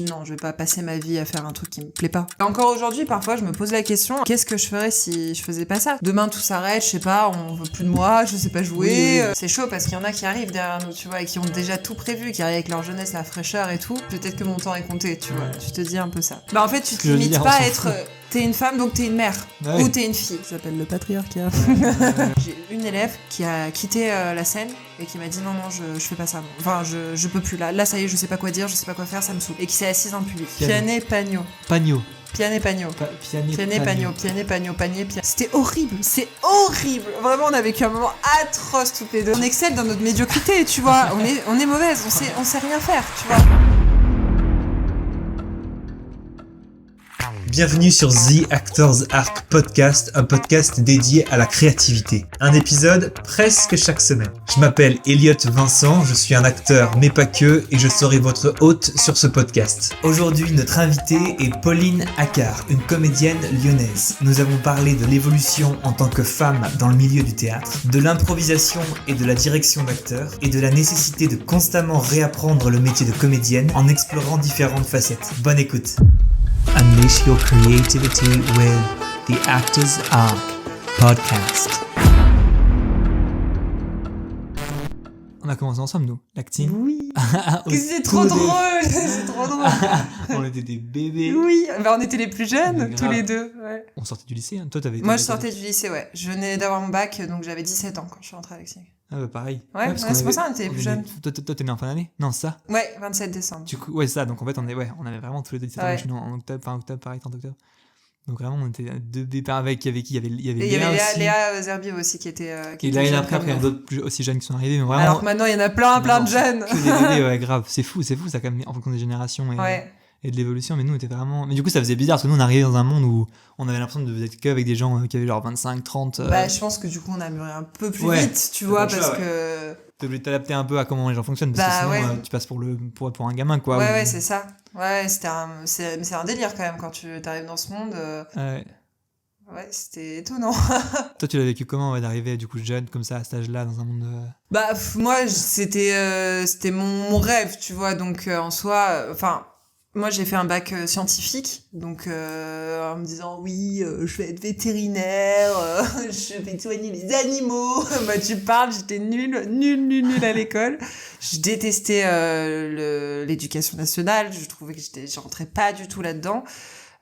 Non, je vais pas passer ma vie à faire un truc qui me plaît pas. Et encore aujourd'hui, parfois, je me pose la question, qu'est-ce que je ferais si je faisais pas ça? Demain, tout s'arrête, je sais pas, on veut plus de moi, je sais pas jouer. Oui. C'est chaud parce qu'il y en a qui arrivent derrière nous, tu vois, et qui ont déjà tout prévu, qui arrivent avec leur jeunesse, la fraîcheur et tout. Peut-être que mon temps est compté, tu vois. Tu te dis un peu ça. Bah en fait, tu te limites pas à être... T'es une femme, donc t'es une mère. Ouais. Ou t'es une fille. Ça s'appelle le patriarcat. J'ai une élève qui a quitté la scène et qui m'a dit non, je fais pas ça. Enfin, je peux plus. Là, ça y est, je sais pas quoi dire, je sais pas quoi faire, ça me saoule. Et qui s'est assise en public. Piané Pagno. Pagno. Piané Pagno. Piané Pagno. C'était horrible. C'est horrible. Vraiment, on a vécu un moment atroce toutes les deux. On excelle dans notre médiocrité, tu vois. On est mauvaise, on sait rien faire, tu vois. Bienvenue sur The Actors Arc Podcast, un podcast dédié à la créativité. Un épisode presque chaque semaine. Je m'appelle Elliot Vincent, je suis un acteur mais pas que, et je serai votre hôte sur ce podcast. Aujourd'hui, notre invitée est Pauline Accard, une comédienne lyonnaise. Nous avons parlé de l'évolution en tant que femme dans le milieu du théâtre, de l'improvisation et de la direction d'acteurs, et de la nécessité de constamment réapprendre le métier de comédienne en explorant différentes facettes. Bonne écoute. Unleash your creativity with the Actors Arc Podcast. On a commencé ensemble, nous, l'acting. Oui. C'est trop drôle. C'est trop drôle. On était des bébés. Oui, bah on était les plus jeunes, Mais tous grave. les deux. Ouais. On sortait du lycée, hein. Toi, t'avais... Moi, je sortais du lycée, ouais. Je venais d'avoir mon bac, donc j'avais 17 ans quand je suis rentrée à l'acting. Ah bah pareil. Ouais, parce ouais, qu'on c'est pour avait- ça qu'on était les plus jeunes. Toi, t'es né en fin d'année? Non, c'est ça. Ouais, 27 décembre. Du coup, ouais, c'est ça. Donc en fait, on avait vraiment tous les deux 17 ans. Ouais. Je suis né en octobre, fin octobre, pareil, 30 octobre. Donc vraiment, on était deux bébés avec qui? Il y avait Et il y Léa avait aussi. Léa Zerbi aussi qui était. Et était l'année jeune après, comme il y a nous. d'autres aussi jeunes qui sont arrivés. Mais vraiment, Alors que maintenant, il y en a plein de jeunes. que des bébés, ouais, grave. C'est fou, ça, quand même, en fonction des générations Ouais. et de l'évolution. Mais nous, on était vraiment. Mais du coup, ça faisait bizarre parce que nous, on arrivait dans un monde où on avait l'impression d'être qu'avec des gens qui avaient genre 25, 30. Bah, je pense que du coup, on a mûri un peu plus Ouais. vite, tu vois, pas le parce choix, que. T'es obligé de t'adapter un peu à comment les gens fonctionnent parce Bah, que sinon, ouais. tu passes pour un gamin, quoi. Ouais, ou- ouais, c'est ça. Ouais, c'est un délire quand même quand tu arrives dans ce monde. Ouais. Ouais, c'était étonnant. Toi, tu l'as vécu comment d'arriver du coup jeune comme ça à cet âge-là dans un monde. Bah, moi, c'était mon rêve, tu vois, donc en soi, enfin, moi j'ai fait un bac scientifique, donc en me disant oui, je vais être vétérinaire, je vais soigner les animaux. Bah, tu parles, j'étais nulle à l'école. Je détestais l'éducation nationale, je trouvais que je rentrais pas du tout là-dedans.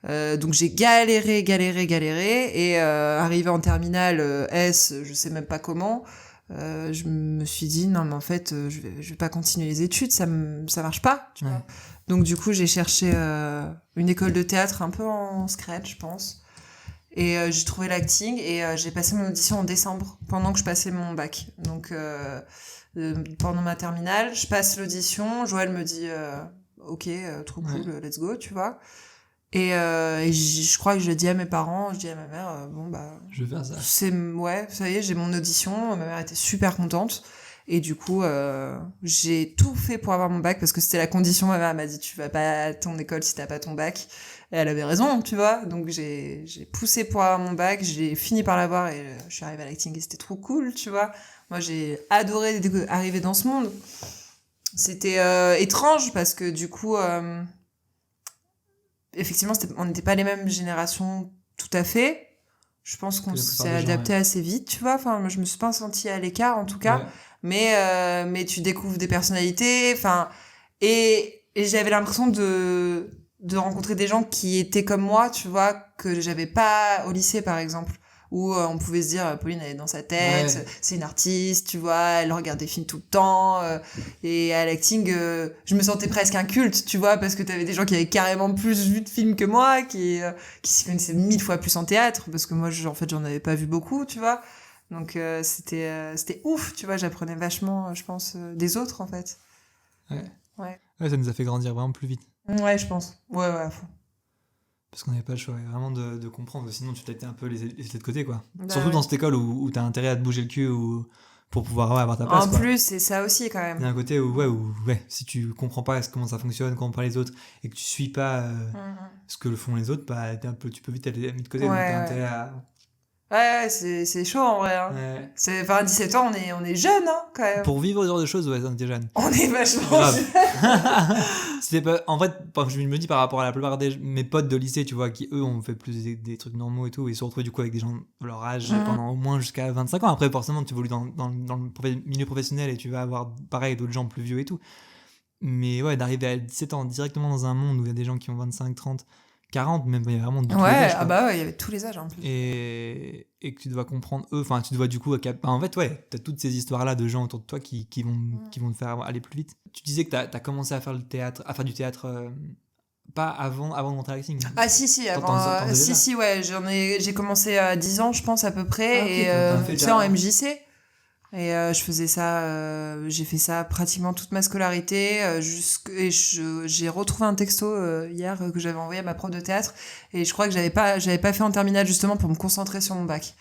Donc j'ai galéré et arrivé en terminale S, je sais même pas comment, je me suis dit non mais en fait je vais pas continuer les études, ça marche pas, tu vois. Donc du coup j'ai cherché une école de théâtre un peu en scratch je pense et j'ai trouvé l'acting et j'ai passé mon audition en décembre pendant que je passais mon bac. Donc pendant ma terminale, je passe l'audition, Joël me dit OK, trop cool, let's go, tu vois. Et je crois que je le dis à mes parents, je dis à ma mère, bon bah, Je vais faire ça. ouais, ça y est, j'ai mon audition. Ma mère était super contente. Et du coup, j'ai tout fait pour avoir mon bac parce que c'était la condition. Ma mère m'a dit, tu vas pas à ton école si t'as pas ton bac. Et elle avait raison, tu vois. Donc j'ai poussé pour avoir mon bac, j'ai fini par l'avoir et je suis arrivée à l'acting et c'était trop cool, tu vois. Moi, j'ai adoré arriver dans ce monde. C'était étrange parce que du coup. Effectivement, on n'était pas les mêmes générations tout à fait. Je pense qu'on s'est adapté assez vite, tu vois. Enfin, moi, je me suis pas sentie à l'écart, en tout cas. Ouais. Mais tu découvres des personnalités. Enfin, et j'avais l'impression de rencontrer des gens qui étaient comme moi, tu vois, que j'avais pas au lycée, par exemple. Où on pouvait se dire, Pauline, elle est dans sa tête, ouais. C'est une artiste, tu vois, elle regarde des films tout le temps. Et à l'acting, je me sentais presque un culte, tu vois, parce que t'avais des gens qui avaient carrément plus vu de films que moi, qui s'y connaissaient 1000 fois plus en théâtre, parce que moi, en fait, j'en avais pas vu beaucoup, tu vois. Donc c'était ouf, tu vois, j'apprenais vachement, je pense, des autres, en fait. Ouais, ça nous a fait grandir vraiment plus vite. Ouais, je pense. Ouais, à fond. Parce qu'on n'avait pas le choix, vraiment de comprendre, sinon tu t'étais un peu laissé de côté, quoi. Bah, surtout dans cette école où t'as intérêt à te bouger le cul pour pouvoir avoir ta place, en quoi. plus, c'est ça aussi, quand même. Il y a un côté où si tu comprends pas comment ça fonctionne, comment parlent les autres, et que tu suis pas ce que font les autres, bah tu peux vite être mis de côté, donc t'as intérêt Ouais, c'est chaud en vrai. Hein. Ouais. Enfin, à 17 ans, on est jeune, hein, quand même. Pour vivre ce genre de choses, ouais, on était jeune. On est vachement Grave. jeune. C'était pas... En fait, je me dis par rapport à la plupart de mes potes de lycée, tu vois, qui eux ont fait plus des trucs normaux et tout, et se retrouvent du coup avec des gens de leur âge pendant au moins jusqu'à 25 ans. Après, forcément, tu évolues dans le milieu professionnel et tu vas avoir pareil d'autres gens plus vieux et tout. Mais ouais, d'arriver à 17 ans directement dans un monde où il y a des gens qui ont 25, 30, 40, même il y a vraiment de tous les âges. Ah bah ouais, il y avait tous les âges en plus. Et que tu dois comprendre eux, enfin tu dois du coup en fait ouais, t'as toutes ces histoires là de gens autour de toi qui vont te faire aller plus vite. Tu disais que t'as commencé à faire du théâtre pas avant de monter à l'acting. Ah si, avant, T'en faisais si ouais, j'ai commencé à 10 ans je pense à peu près, ok, et t'en fais tu sais déjà. en MJC. Et je faisais ça, j'ai fait ça pratiquement toute ma scolarité, et j'ai retrouvé un texto hier que j'avais envoyé à ma prof de théâtre, et je crois que j'avais pas fait en terminale justement pour me concentrer sur mon bac.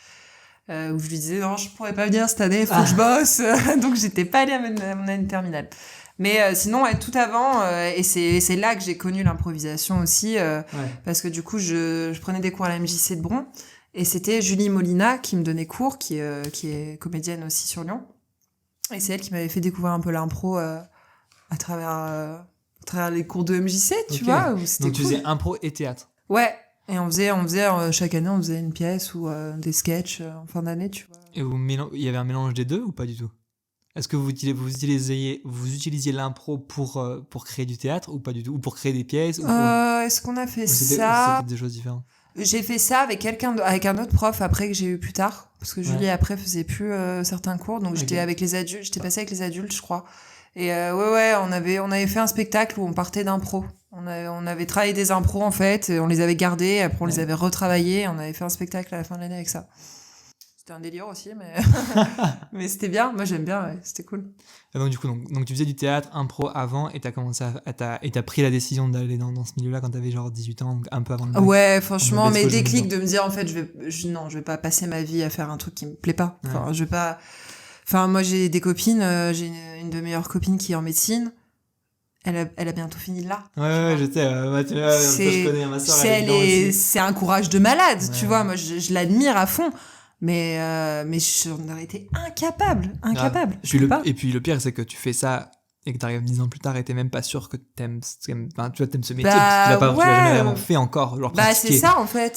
Où je lui disais non, je pourrais pas venir cette année, faut que je bosse. Donc j'étais pas allée à mon année de terminale. Mais sinon, ouais, tout avant, et c'est là que j'ai connu l'improvisation aussi, parce que du coup je prenais des cours à la MJC de Bron. Et c'était Julie Molina qui me donnait cours, qui est comédienne aussi sur Lyon. Et c'est elle qui m'avait fait découvrir un peu l'impro à travers les cours de MJC, tu vois. Où c'était donc tu cool. faisais impro et théâtre. Ouais. Et on faisait chaque année, on faisait une pièce ou des sketchs en fin d'année, tu vois. Et il y avait un mélange des deux ou pas du tout? Est-ce que vous utilisiez l'impro pour créer du théâtre ou pas du tout? Ou pour créer des pièces Est-ce qu'on a fait ou ça? c'était des choses différentes? J'ai fait ça avec un autre prof après que j'ai eu plus tard, parce que Julie après faisait plus certains cours, donc j'étais avec les adultes, j'étais passée avec les adultes, je crois. Et ouais, on avait fait un spectacle où on partait d'impro. On avait travaillé des impros en fait, et on les avait gardés, après on les avait retravaillés, on avait fait un spectacle à la fin de l'année avec ça. C'était un délire aussi, mais mais c'était bien. Moi j'aime bien, ouais, c'était cool. Et donc du coup, donc tu faisais du théâtre, impro avant, et t'as pris la décision d'aller dans ce milieu-là quand t'avais genre 18 ans, donc un peu avant le bac. Ouais, franchement, mes mes déclics de me dire en fait, je vais pas passer ma vie à faire un truc qui me plaît pas. Enfin, je vais pas. Enfin, moi j'ai des copines, j'ai une de mes meilleures copines qui est en médecine. Elle a bientôt fini là. Ouais, je sais. Je connais ma soeur. C'est un courage de malade, tu vois. Moi, je l'admire à fond. Mais j'en aurais été incapable. Et puis le pire, c'est que tu fais ça et que t'arrives 10 ans plus tard et t'es même pas sûr que t'aimes ce métier, parce que tu l'as jamais vraiment fait encore, genre pratiqué. C'est ça en fait.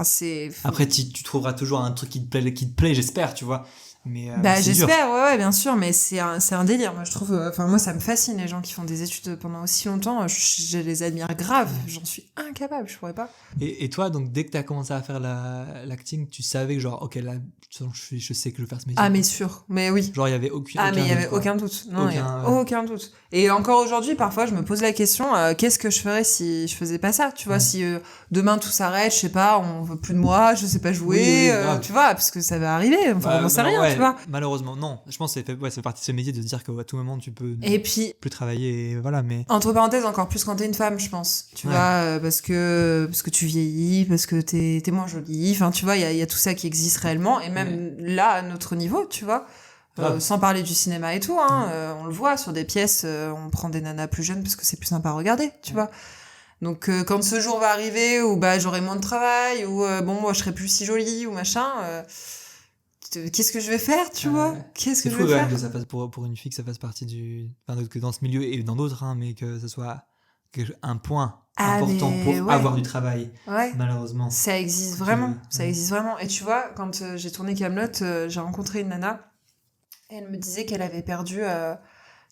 C'est. Après, tu trouveras toujours un truc qui te plaît, j'espère, tu vois. Mais j'espère, ouais, bien sûr, mais c'est un délire. Moi, je trouve, moi, ça me fascine les gens qui font des études pendant aussi longtemps. Je les admire grave. J'en suis incapable, je pourrais pas. Et toi, donc, dès que t'as commencé à faire l'acting, tu savais que genre, ok, là, je sais que je vais faire ce métier. Ah, mais sûr, mais oui. Genre, il y avait aucun doute. Non, aucun doute. Et encore aujourd'hui, parfois, je me pose la question, qu'est-ce que je ferais si je faisais pas ça? Tu vois, si demain tout s'arrête, je sais pas, on veut plus de moi, je sais pas jouer, tu vois, parce que ça va arriver. Enfin, on n'en sait rien, tu vois. Malheureusement, non. Je pense que ça fait partie de ce métier de se dire qu'à tout moment, tu peux plus travailler, et voilà, mais... Entre parenthèses, encore plus quand t'es une femme, je pense. Tu vois, parce que tu vieillis, parce que t'es moins jolie. Enfin, tu vois, il y a tout ça qui existe réellement. Et même là, à notre niveau, tu vois. Sans parler du cinéma et tout, hein, on le voit sur des pièces, on prend des nanas plus jeunes parce que c'est plus sympa à regarder, tu vois. Donc quand ce jour va arriver où j'aurai moins de travail, ou moi je serai plus si jolie ou machin, qu'est-ce que je vais faire, tu vois? Qu'est-ce que je vais faire? C'est fou que ça fasse pour une fille que ça fasse partie que dans ce milieu et dans d'autres, hein, mais que ce soit un point important pour avoir du travail. Ouais. Malheureusement. Ça existe vraiment. Ça existe vraiment. Et tu vois, quand j'ai tourné Kaamelott, j'ai rencontré une nana. Et elle me disait qu'elle avait perdu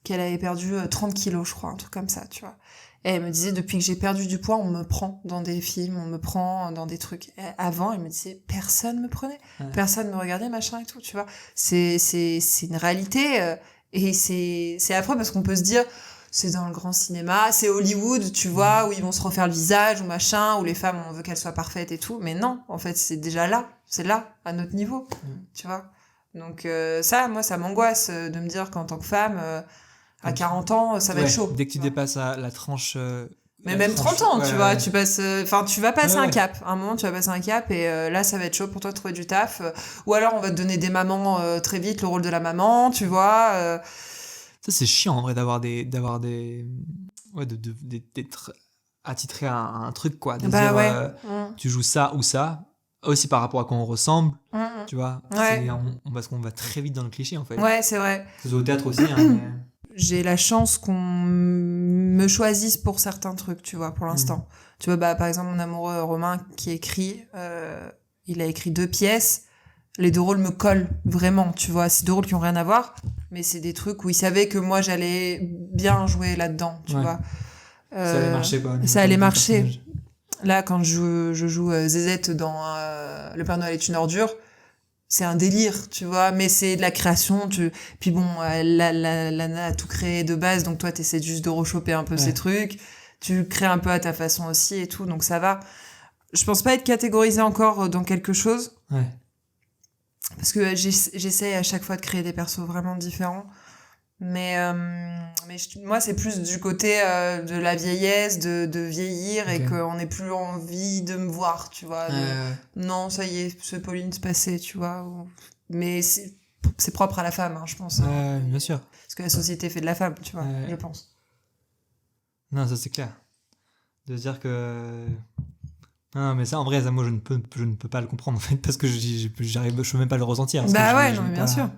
30 kilos, je crois, un truc comme ça, tu vois. Et elle me disait, depuis que j'ai perdu du poids, on me prend dans des films, on me prend dans des trucs. Et avant, elle me disait, personne me prenait, personne me regardait, machin et tout, tu vois. C'est une réalité, et c'est affreux parce qu'on peut se dire, c'est dans le grand cinéma, c'est Hollywood, tu vois, où ils vont se refaire le visage ou machin, où les femmes, on veut qu'elles soient parfaites et tout. Mais non, en fait, c'est déjà là, à notre niveau, tu vois. Donc moi ça m'angoisse de me dire qu'en tant que femme à 40 ans ça va être chaud. Dès que tu dépasses la tranche mais même 30 ans, tu vois, tu passes tu vas passer un cap. À un moment tu vas passer un cap et là ça va être chaud pour toi de trouver du taf, ou alors on va te donner des mamans très vite, le rôle de la maman, tu vois. Ça c'est chiant en vrai d'être attitré à un truc quoi, de dire tu joues ça ou ça. aussi par rapport à quoi on ressemble, tu vois. Ouais. Parce qu'on va très vite dans le cliché, en fait. Ouais, c'est vrai. Que ce soit au théâtre aussi, hein, mais... J'ai la chance qu'on me choisisse pour certains trucs, tu vois, pour l'instant. Tu vois, par exemple, mon amoureux Romain qui écrit, il a écrit 2 pièces. Les 2 rôles me collent vraiment, tu vois. C'est 2 rôles qui ont rien à voir, mais c'est des trucs où il savait que moi j'allais bien jouer là-dedans, tu vois. Ça allait marcher, quoi. Ça allait marcher. Là, quand je joue Zézette dans Le Père Noël est une ordure, c'est un délire, tu vois, mais c'est de la création. Puis bon, Lana a tout créé de base, donc toi, t'essaies juste de rechoper un peu ces trucs. Tu crées un peu à ta façon aussi et tout, donc ça va. Je pense pas être catégorisée encore dans quelque chose. Ouais. Parce que j'essaie à chaque fois de créer des persos vraiment différents. Mais moi, c'est plus du côté de la vieillesse, de vieillir et qu'on n'ait plus envie de me voir, tu vois. Non, ça y est, ce Pauline se passait, tu vois. Mais c'est propre à la femme, hein, je pense. Bien sûr. Parce que la société fait de la femme, tu vois, je pense. Non, ça c'est clair. De se dire que... Non, mais ça, en vrai, ça, moi, je ne peux pas le comprendre, en fait, parce que je peux même pas le ressentir. Bah ouais, non, mais bien sûr.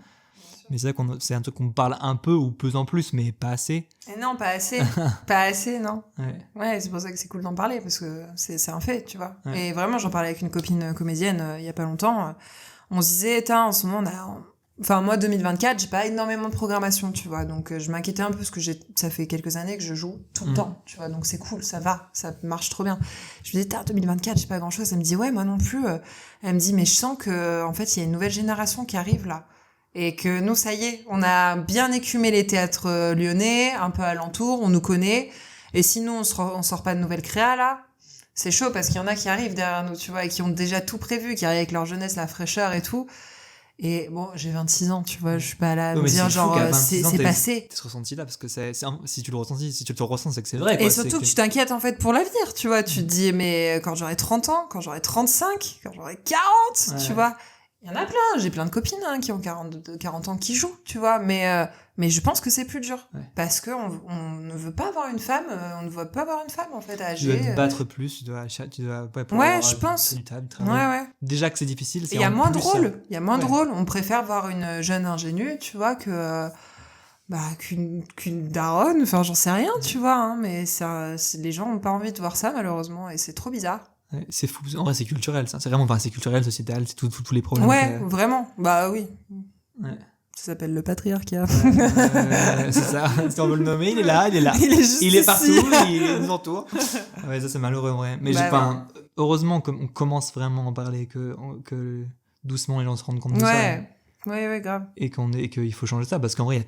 Mais c'est vrai c'est un truc qu'on me parle un peu ou peu en plus, mais pas assez. Et non, pas assez. Pas assez, non. Ouais. Ouais, c'est pour ça que c'est cool d'en parler, parce que c'est un fait, tu vois. Ouais. Et vraiment, j'en parlais avec une copine comédienne il y a pas longtemps. On se disait, en ce moment, Enfin, moi, 2024, j'ai pas énormément de programmation, tu vois. Donc, je m'inquiétais un peu parce que ça fait quelques années que je joue tout le temps, tu vois. Donc, c'est cool, ça va, ça marche trop bien. Je me disais, 2024, j'ai pas grand chose. Elle me dit, ouais, moi non plus. Elle me dit, mais je sens que, en fait, il y a une nouvelle génération qui arrive là. Et que nous, ça y est, on a bien écumé les théâtres lyonnais, un peu alentour, on nous connaît. Et si nous, on sort pas de nouvelles créas, là, c'est chaud parce qu'il y en a qui arrivent derrière nous, tu vois, et qui ont déjà tout prévu, qui arrivent avec leur jeunesse, la fraîcheur et tout. Et bon, j'ai 26 ans, tu vois, je suis pas là à me dire genre, c'est passé. T'es ce ressenti-là, parce que si tu le ressens, c'est que c'est vrai, quoi. Et surtout que tu t'inquiètes, en fait, pour l'avenir, tu vois. Tu te dis, mais quand j'aurai 30 ans, quand j'aurai 35, quand j'aurai 40, tu vois. Il y en a plein, j'ai plein de copines qui ont 40 ans qui jouent, tu vois, mais je pense que c'est plus dur. Parce que on ne veut pas avoir une femme, on ne veut pas avoir une femme, en fait, âgée. Tu dois te battre plus, tu dois je pense. Du travail. Ouais. Déjà que c'est difficile, c'est il y a moins de rôles, il y a moins de rôles. On préfère voir une jeune ingénue, tu vois, qu'une daronne, enfin, j'en sais rien, tu vois, hein, mais les gens ont pas envie de voir ça, malheureusement, et c'est trop bizarre. Ouais, c'est fou. En vrai, c'est culturel, ça. C'est vraiment, c'est culturel, sociétal, c'est tous les problèmes. Ouais, vraiment. Bah oui. Ouais. Ça s'appelle le patriarcat. C'est ça. Si on veut le nommer, il est là. Il est partout, il nous entoure. Ouais, ça c'est malheureux, en vrai. Mais heureusement qu'on commence vraiment à en parler, que doucement les gens se rendent compte de ça. Ouais, grave. Et qu'il faut changer ça, parce qu'en vrai,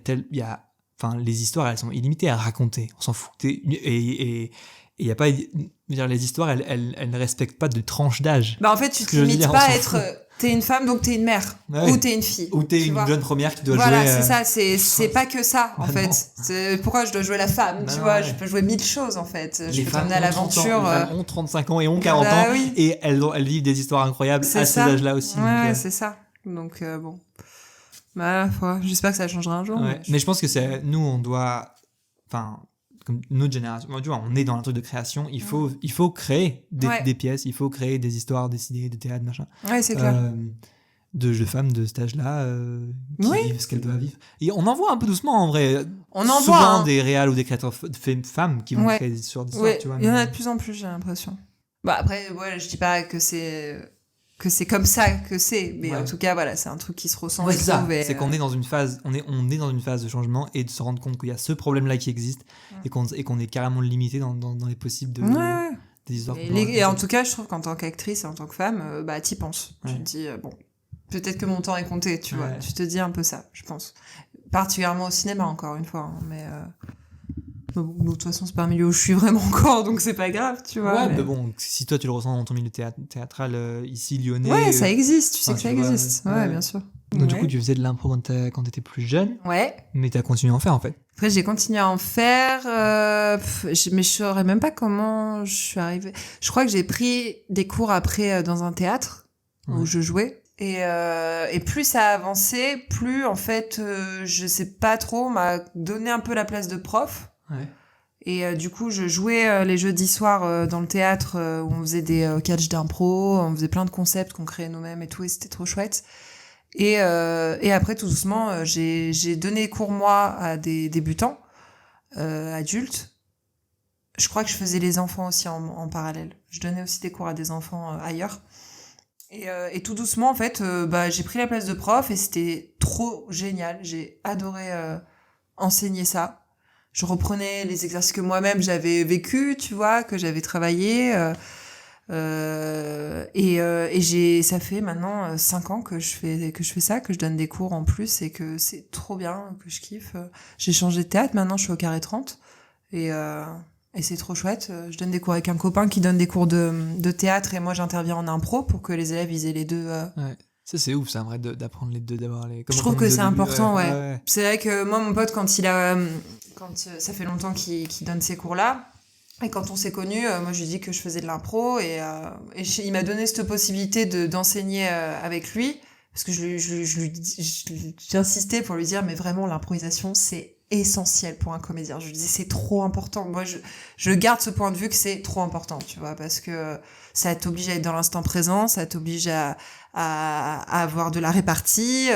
les histoires, elles sont illimitées à raconter. On s'en fout. Et il y a pas, dire, les histoires, elles ne respectent pas de tranche d'âge. Bah en fait, tu te limites pas à être, t'es une femme donc t'es une mère, ou t'es une fille, ou t'es une jeune première qui doit jouer. Voilà, c'est ça, c'est pas que ça en fait. Pourquoi je dois jouer la femme, tu vois, je peux jouer 1000 choses en fait. Je peux t'emmener à l'aventure. Les femmes ont 35 ans et ont 40 ans et elles vivent des histoires incroyables à ces âges-là aussi. Ouais, c'est ça. Donc bon, bah j'espère que ça changera un jour. Mais je pense que nous on doit, comme notre génération, tu vois, on est dans un truc de création, il faut créer des pièces, il faut créer des histoires, des idées, des théâtres, machin. Ouais, c'est clair. De femmes de cet âge-là qui vivent ce qu'elles doivent vivre. Et on en voit un peu doucement, en vrai. On en voit. Souvent des réals ou des créateurs femmes qui vont créer des histoires, tu vois. Il y en a de plus en plus, j'ai l'impression. Bah après, je dis pas que c'est comme ça que c'est, mais en tout cas voilà, c'est un truc qui se ressent. Ouais, c'est ça. C'est qu'on est dans une phase, on est dans une phase de changement et de se rendre compte qu'il y a ce problème-là qui existe et qu'on est carrément limité dans les possibles des histoires. Et en tout cas, je trouve qu'en tant qu'actrice et en tant que femme, t'y penses. Tu te dis peut-être que mon temps est compté, tu vois. Tu te dis un peu ça, je pense. Particulièrement au cinéma, encore une fois, mais. De toute façon, c'est pas un milieu où je suis vraiment encore, donc c'est pas grave, tu vois. Ouais, mais bon, si toi tu le ressens dans ton milieu théâtral ici, lyonnais. Ouais, ça existe, tu sais que ça existe. Ouais, bien sûr. Donc du coup, tu faisais de l'impro quand t'étais plus jeune. Ouais. Mais t'as continué à en faire, en fait. Après, j'ai continué à en faire, mais je saurais même pas comment je suis arrivée. Je crois que j'ai pris des cours après dans un théâtre où je jouais. Et plus ça a avancé, plus en fait, je sais pas trop, on m'a donné un peu la place de prof. Ouais. Et du coup, je jouais les jeudis soirs dans le théâtre où on faisait des catchs d'impro, on faisait plein de concepts qu'on créait nous-mêmes et tout, et c'était trop chouette. Et après, tout doucement, j'ai donné cours, moi, à des débutants, adultes. Je crois que je faisais les enfants aussi en parallèle. Je donnais aussi des cours à des enfants ailleurs. Et tout doucement, en fait, j'ai pris la place de prof et c'était trop génial. J'ai adoré enseigner ça. Je reprenais les exercices que moi-même j'avais vécu, tu vois, que j'avais travaillé. Ça fait maintenant 5 ans que je fais ça, que je donne des cours en plus et que c'est trop bien, que je kiffe. J'ai changé de théâtre, maintenant je suis au Carré 30 et c'est trop chouette. Je donne des cours avec un copain qui donne des cours de théâtre et moi j'interviens en impro pour que les élèves ils aient les deux. Ouais. Ça c'est ouf, c'est vrai d'apprendre les deux, d'avoir les. Je trouve que c'est important, ouais. C'est vrai que moi mon pote quand ça fait longtemps qu'il donne ces cours-là. Et quand on s'est connus, moi je lui ai dit que je faisais de l'impro et il m'a donné cette possibilité d'enseigner avec lui parce que j'insistais pour lui dire mais vraiment l'improvisation c'est essentiel pour un comédien. Je lui disais c'est trop important. Moi je garde ce point de vue que c'est trop important, tu vois, parce que ça t'oblige à être dans l'instant présent, ça t'oblige à avoir de la répartie,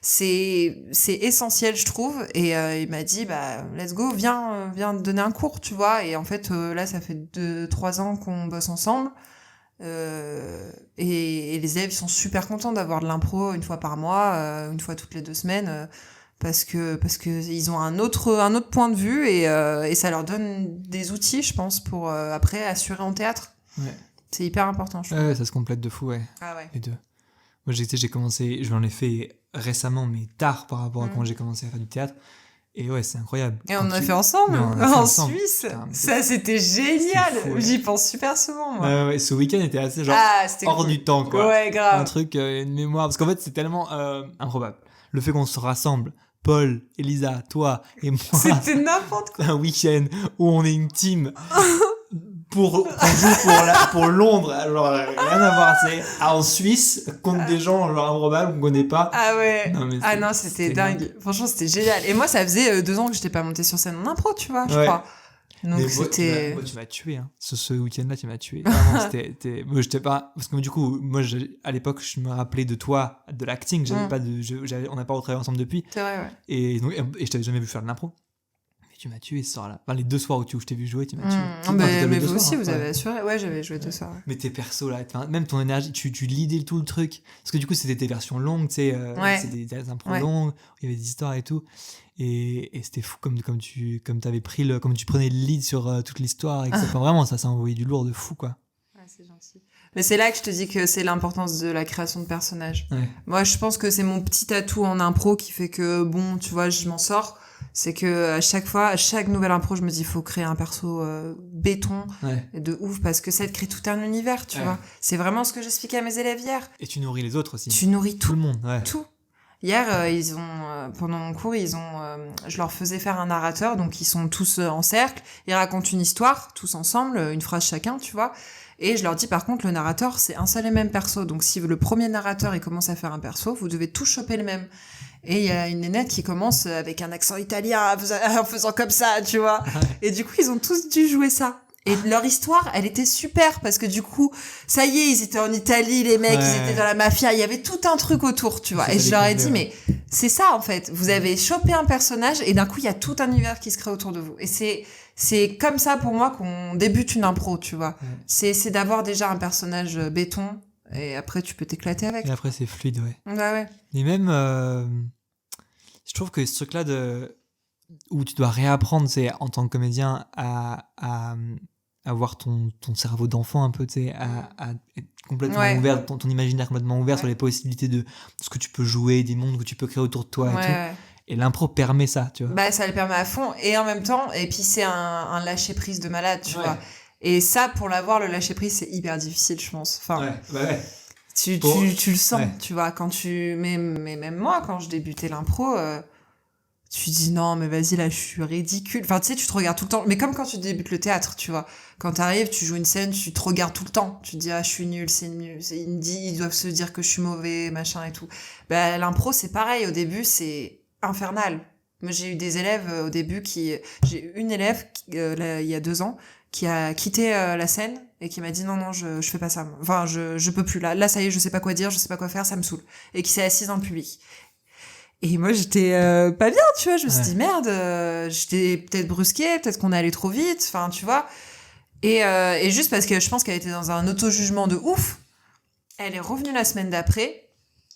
c'est essentiel je trouve. Et il m'a dit let's go, viens donner un cours, tu vois. Et en fait là ça fait 2-3 ans qu'on bosse ensemble et les élèves sont super contents d'avoir de l'impro une fois par mois, une fois toutes les 2 semaines, parce que ils ont un autre point de vue et ça leur donne des outils je pense pour après assurer en théâtre. Ouais. C'est hyper important je trouve. Ça se complète de fou, ouais. Ah ouais. Les deux. Moi, j'ai commencé, je l'en ai fait récemment, mais tard par rapport à quand j'ai commencé à faire du théâtre. Et ouais, c'est incroyable. Et on en a fait ensemble, Suisse. Putain, ça, c'était génial. Fou, ouais. J'y pense super souvent, moi. Ouais, ce week-end était assez genre hors cool. du temps, quoi. Ouais, grave. Un truc, une mémoire. Parce qu'en fait, c'est tellement improbable. Le fait qu'on se rassemble, Paul, Elisa, toi et moi. C'était n'importe quoi. Un week-end où on est une team. On joue pour Londres, alors rien à voir, c'est en Suisse contre des gens genre improbables qu'on connaît pas. Ah ouais. Non, c'était dingue. Dingue. Franchement, c'était génial. Et moi, ça faisait 2 ans que j'étais pas montée sur scène en impro, tu vois, je crois. Donc mais c'était. Moi, tu m'as tué, hein. Ce week-end-là, tu m'as tué. Vraiment, moi, j'étais pas. Parce que du coup, moi, à l'époque, je me rappelais de toi, de l'acting. J'avais pas on n'a pas retravaillé ensemble depuis. C'est vrai, ouais. Et je t'avais jamais vu faire de l'impro. Tu m'as tué ce soir-là. Enfin, les 2 soirs où je t'ai vu jouer, tu m'as tué. Mais vous aussi, vous avez assuré. Ouais, j'avais joué 2 soirs. Ouais. Mais tes persos là, même ton énergie, tu lidais tout le truc. Parce que du coup, c'était des versions longues, tu sais. C'était des impros longues, il y avait des histoires et tout. Et c'était fou comme tu prenais le lead sur toute l'histoire. Enfin, vraiment, ça envoyé du lourd de fou, quoi. Ouais, c'est gentil. Mais c'est là que je te dis que c'est l'importance de la création de personnages. Ouais. Moi, je pense que c'est mon petit atout en impro qui fait que, bon, tu vois, je m'en sors. C'est que à chaque nouvelle impro, je me dis, il faut créer un perso béton de ouf, parce que ça te crée tout un univers, tu vois. C'est vraiment ce que j'expliquais à mes élèves hier. Et tu nourris les autres aussi. Tu nourris tout le monde, tout. Hier, pendant mon cours, je leur faisais faire un narrateur, donc ils sont tous en cercle, ils racontent une histoire, tous ensemble, une phrase chacun, tu vois. Et je leur dis, par contre, le narrateur, c'est un seul et même perso. Donc si le premier narrateur, il commence à faire un perso, vous devez tous choper le même. Et il y a une nénette qui commence avec un accent italien en faisant comme ça, tu vois. Et du coup, ils ont tous dû jouer ça. Et leur histoire, elle était super parce que du coup, ça y est, ils étaient en Italie, les mecs, ils étaient dans la mafia, il y avait tout un truc autour, tu vois. Et je leur ai dit, mais c'est ça en fait. Vous avez chopé un personnage et d'un coup, il y a tout un univers qui se crée autour de vous. Et c'est comme ça pour moi qu'on débute une impro, tu vois. C'est d'avoir déjà un personnage béton. Et après, tu peux t'éclater avec. Et après, c'est fluide, ouais. Ouais. Et même, je trouve que ce truc-là où tu dois réapprendre, c'est en tant que comédien à avoir ton cerveau d'enfant un peu, tu sais, à être complètement ouvert, ton imaginaire complètement ouvert sur les possibilités de ce que tu peux jouer, des mondes que tu peux créer autour de toi et tout. Ouais. Et l'impro permet ça, tu vois. Ça le permet à fond. Et en même temps, et puis c'est un lâcher-prise de malade, tu vois. Et ça, pour l'avoir, le lâcher-prise, c'est hyper difficile, je pense. Enfin, tu le sens, tu vois. Mais même moi, quand je débutais l'impro, tu dis non, mais vas-y, là, je suis ridicule. Enfin, tu sais, tu te regardes tout le temps. Mais comme quand tu débutes le théâtre, tu vois. Quand t'arrives, tu joues une scène, tu te regardes tout le temps. Tu te dis, je suis nulle, c'est nul. Ils doivent se dire que je suis mauvais, machin et tout. L'impro, c'est pareil. Au début, c'est infernal. Moi, j'ai eu des élèves au début j'ai eu une élève là, il y a 2 ans qui a quitté la scène et qui m'a dit non, je fais pas ça. Moi. Enfin, je peux plus. Là, ça y est, je sais pas quoi dire, je sais pas quoi faire, ça me saoule. Et qui s'est assise dans le public. Et moi, j'étais pas bien, tu vois. Je me suis dit merde, j'étais peut-être brusquée, peut-être qu'on est allé trop vite. Enfin, tu vois. Et juste parce que je pense qu'elle était dans un auto-jugement de ouf, elle est revenue la semaine d'après.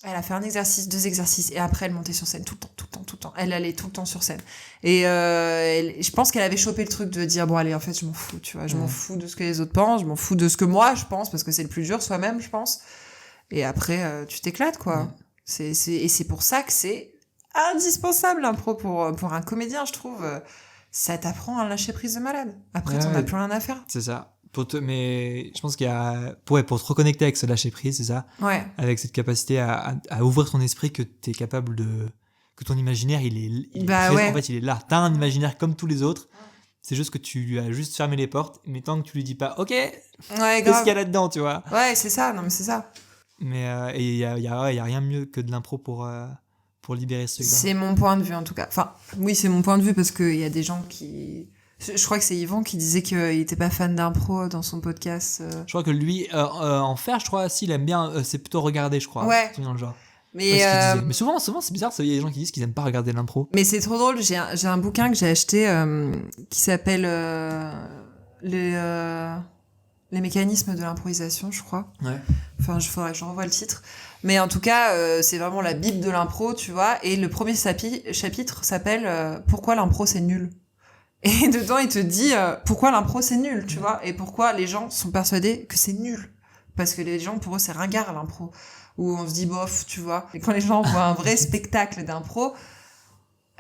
Elle a fait un exercice, 2 exercices, et après elle montait sur scène tout le temps. Elle allait tout le temps sur scène. Et je pense qu'elle avait chopé le truc de dire bon allez, en fait je m'en fous, tu vois, je m'en fous de ce que les autres pensent, je m'en fous de ce que moi je pense, parce que c'est le plus dur soi-même, je pense. Et après tu t'éclates quoi. Et c'est pour ça que c'est indispensable l'impro pour un comédien, je trouve. Ça t'apprend à lâcher prise de malade. Après t'en as plus rien à faire. C'est ça. Mais je pense qu'il y a pour te reconnecter avec ce lâcher prise, c'est ça, avec cette capacité à ouvrir ton esprit, que t'es capable que ton imaginaire il est présent, en fait il est là, t'as un imaginaire comme tous les autres, c'est juste que tu lui as juste fermé les portes, mais tant que tu lui dis pas ok, qu'est-ce qu'il y a là-dedans, tu vois. C'est ça, non mais c'est ça. Mais et il y a rien mieux que de l'impro pour libérer ce truc-là. C'est mon point de vue en tout cas, enfin oui c'est mon point de vue, parce qu'il y a des gens qui... Je crois que c'est Yvan qui disait qu'il était pas fan d'impro dans son podcast. Je crois que lui, en faire, je crois, s'il aime bien, c'est plutôt regarder, je crois. Ouais. Dans le genre. Mais souvent, c'est bizarre, il y a des gens qui disent qu'ils aiment pas regarder l'impro. Mais c'est trop drôle, j'ai un bouquin que j'ai acheté qui s'appelle les mécanismes de l'improvisation, je crois. Ouais. Enfin, faudrait que je revoie le titre. Mais en tout cas, c'est vraiment la bible de l'impro, tu vois. Et le premier chapitre s'appelle Pourquoi l'impro c'est nul. Et dedans, il te dit pourquoi l'impro c'est nul, tu vois, et pourquoi les gens sont persuadés que c'est nul. Parce que les gens, pour eux, c'est ringard l'impro. Où on se dit bof, tu vois. Et quand les gens voient un vrai spectacle d'impro,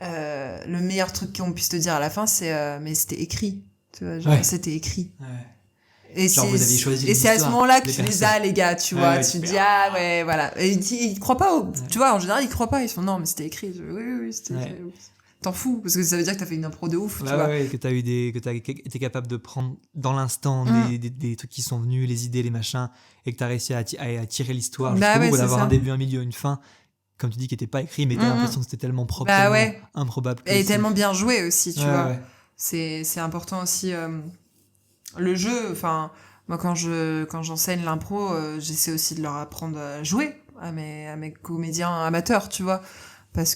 le meilleur truc qu'on puisse te dire à la fin, c'est mais c'était écrit. Tu vois, genre, c'était écrit. Ouais. Et genre, vous aviez choisi c'est à ce moment-là que tu les as, les gars, tu vois. Tu te dis, ah ouais, voilà. Et ils croient pas, tu vois, en général, ils croient pas. Ils font, non, mais c'était écrit. Oui, c'était écrit. T'en fous, parce que ça veut dire que t'as fait une impro de ouf, tu vois. Que t'as été capable de prendre dans l'instant des trucs qui sont venus, les idées, les machins, et que t'as réussi à tirer l'histoire jusqu'au bout, d'avoir un début, un milieu, une fin, comme tu dis, qui était pas écrit, mais t'as l'impression que c'était tellement propre, tellement improbable. Et tellement bien joué aussi, tu vois. Ouais. C'est important aussi, le jeu, enfin, moi quand j'enseigne l'impro, j'essaie aussi de leur apprendre à jouer à mes comédiens amateurs, tu vois. Parce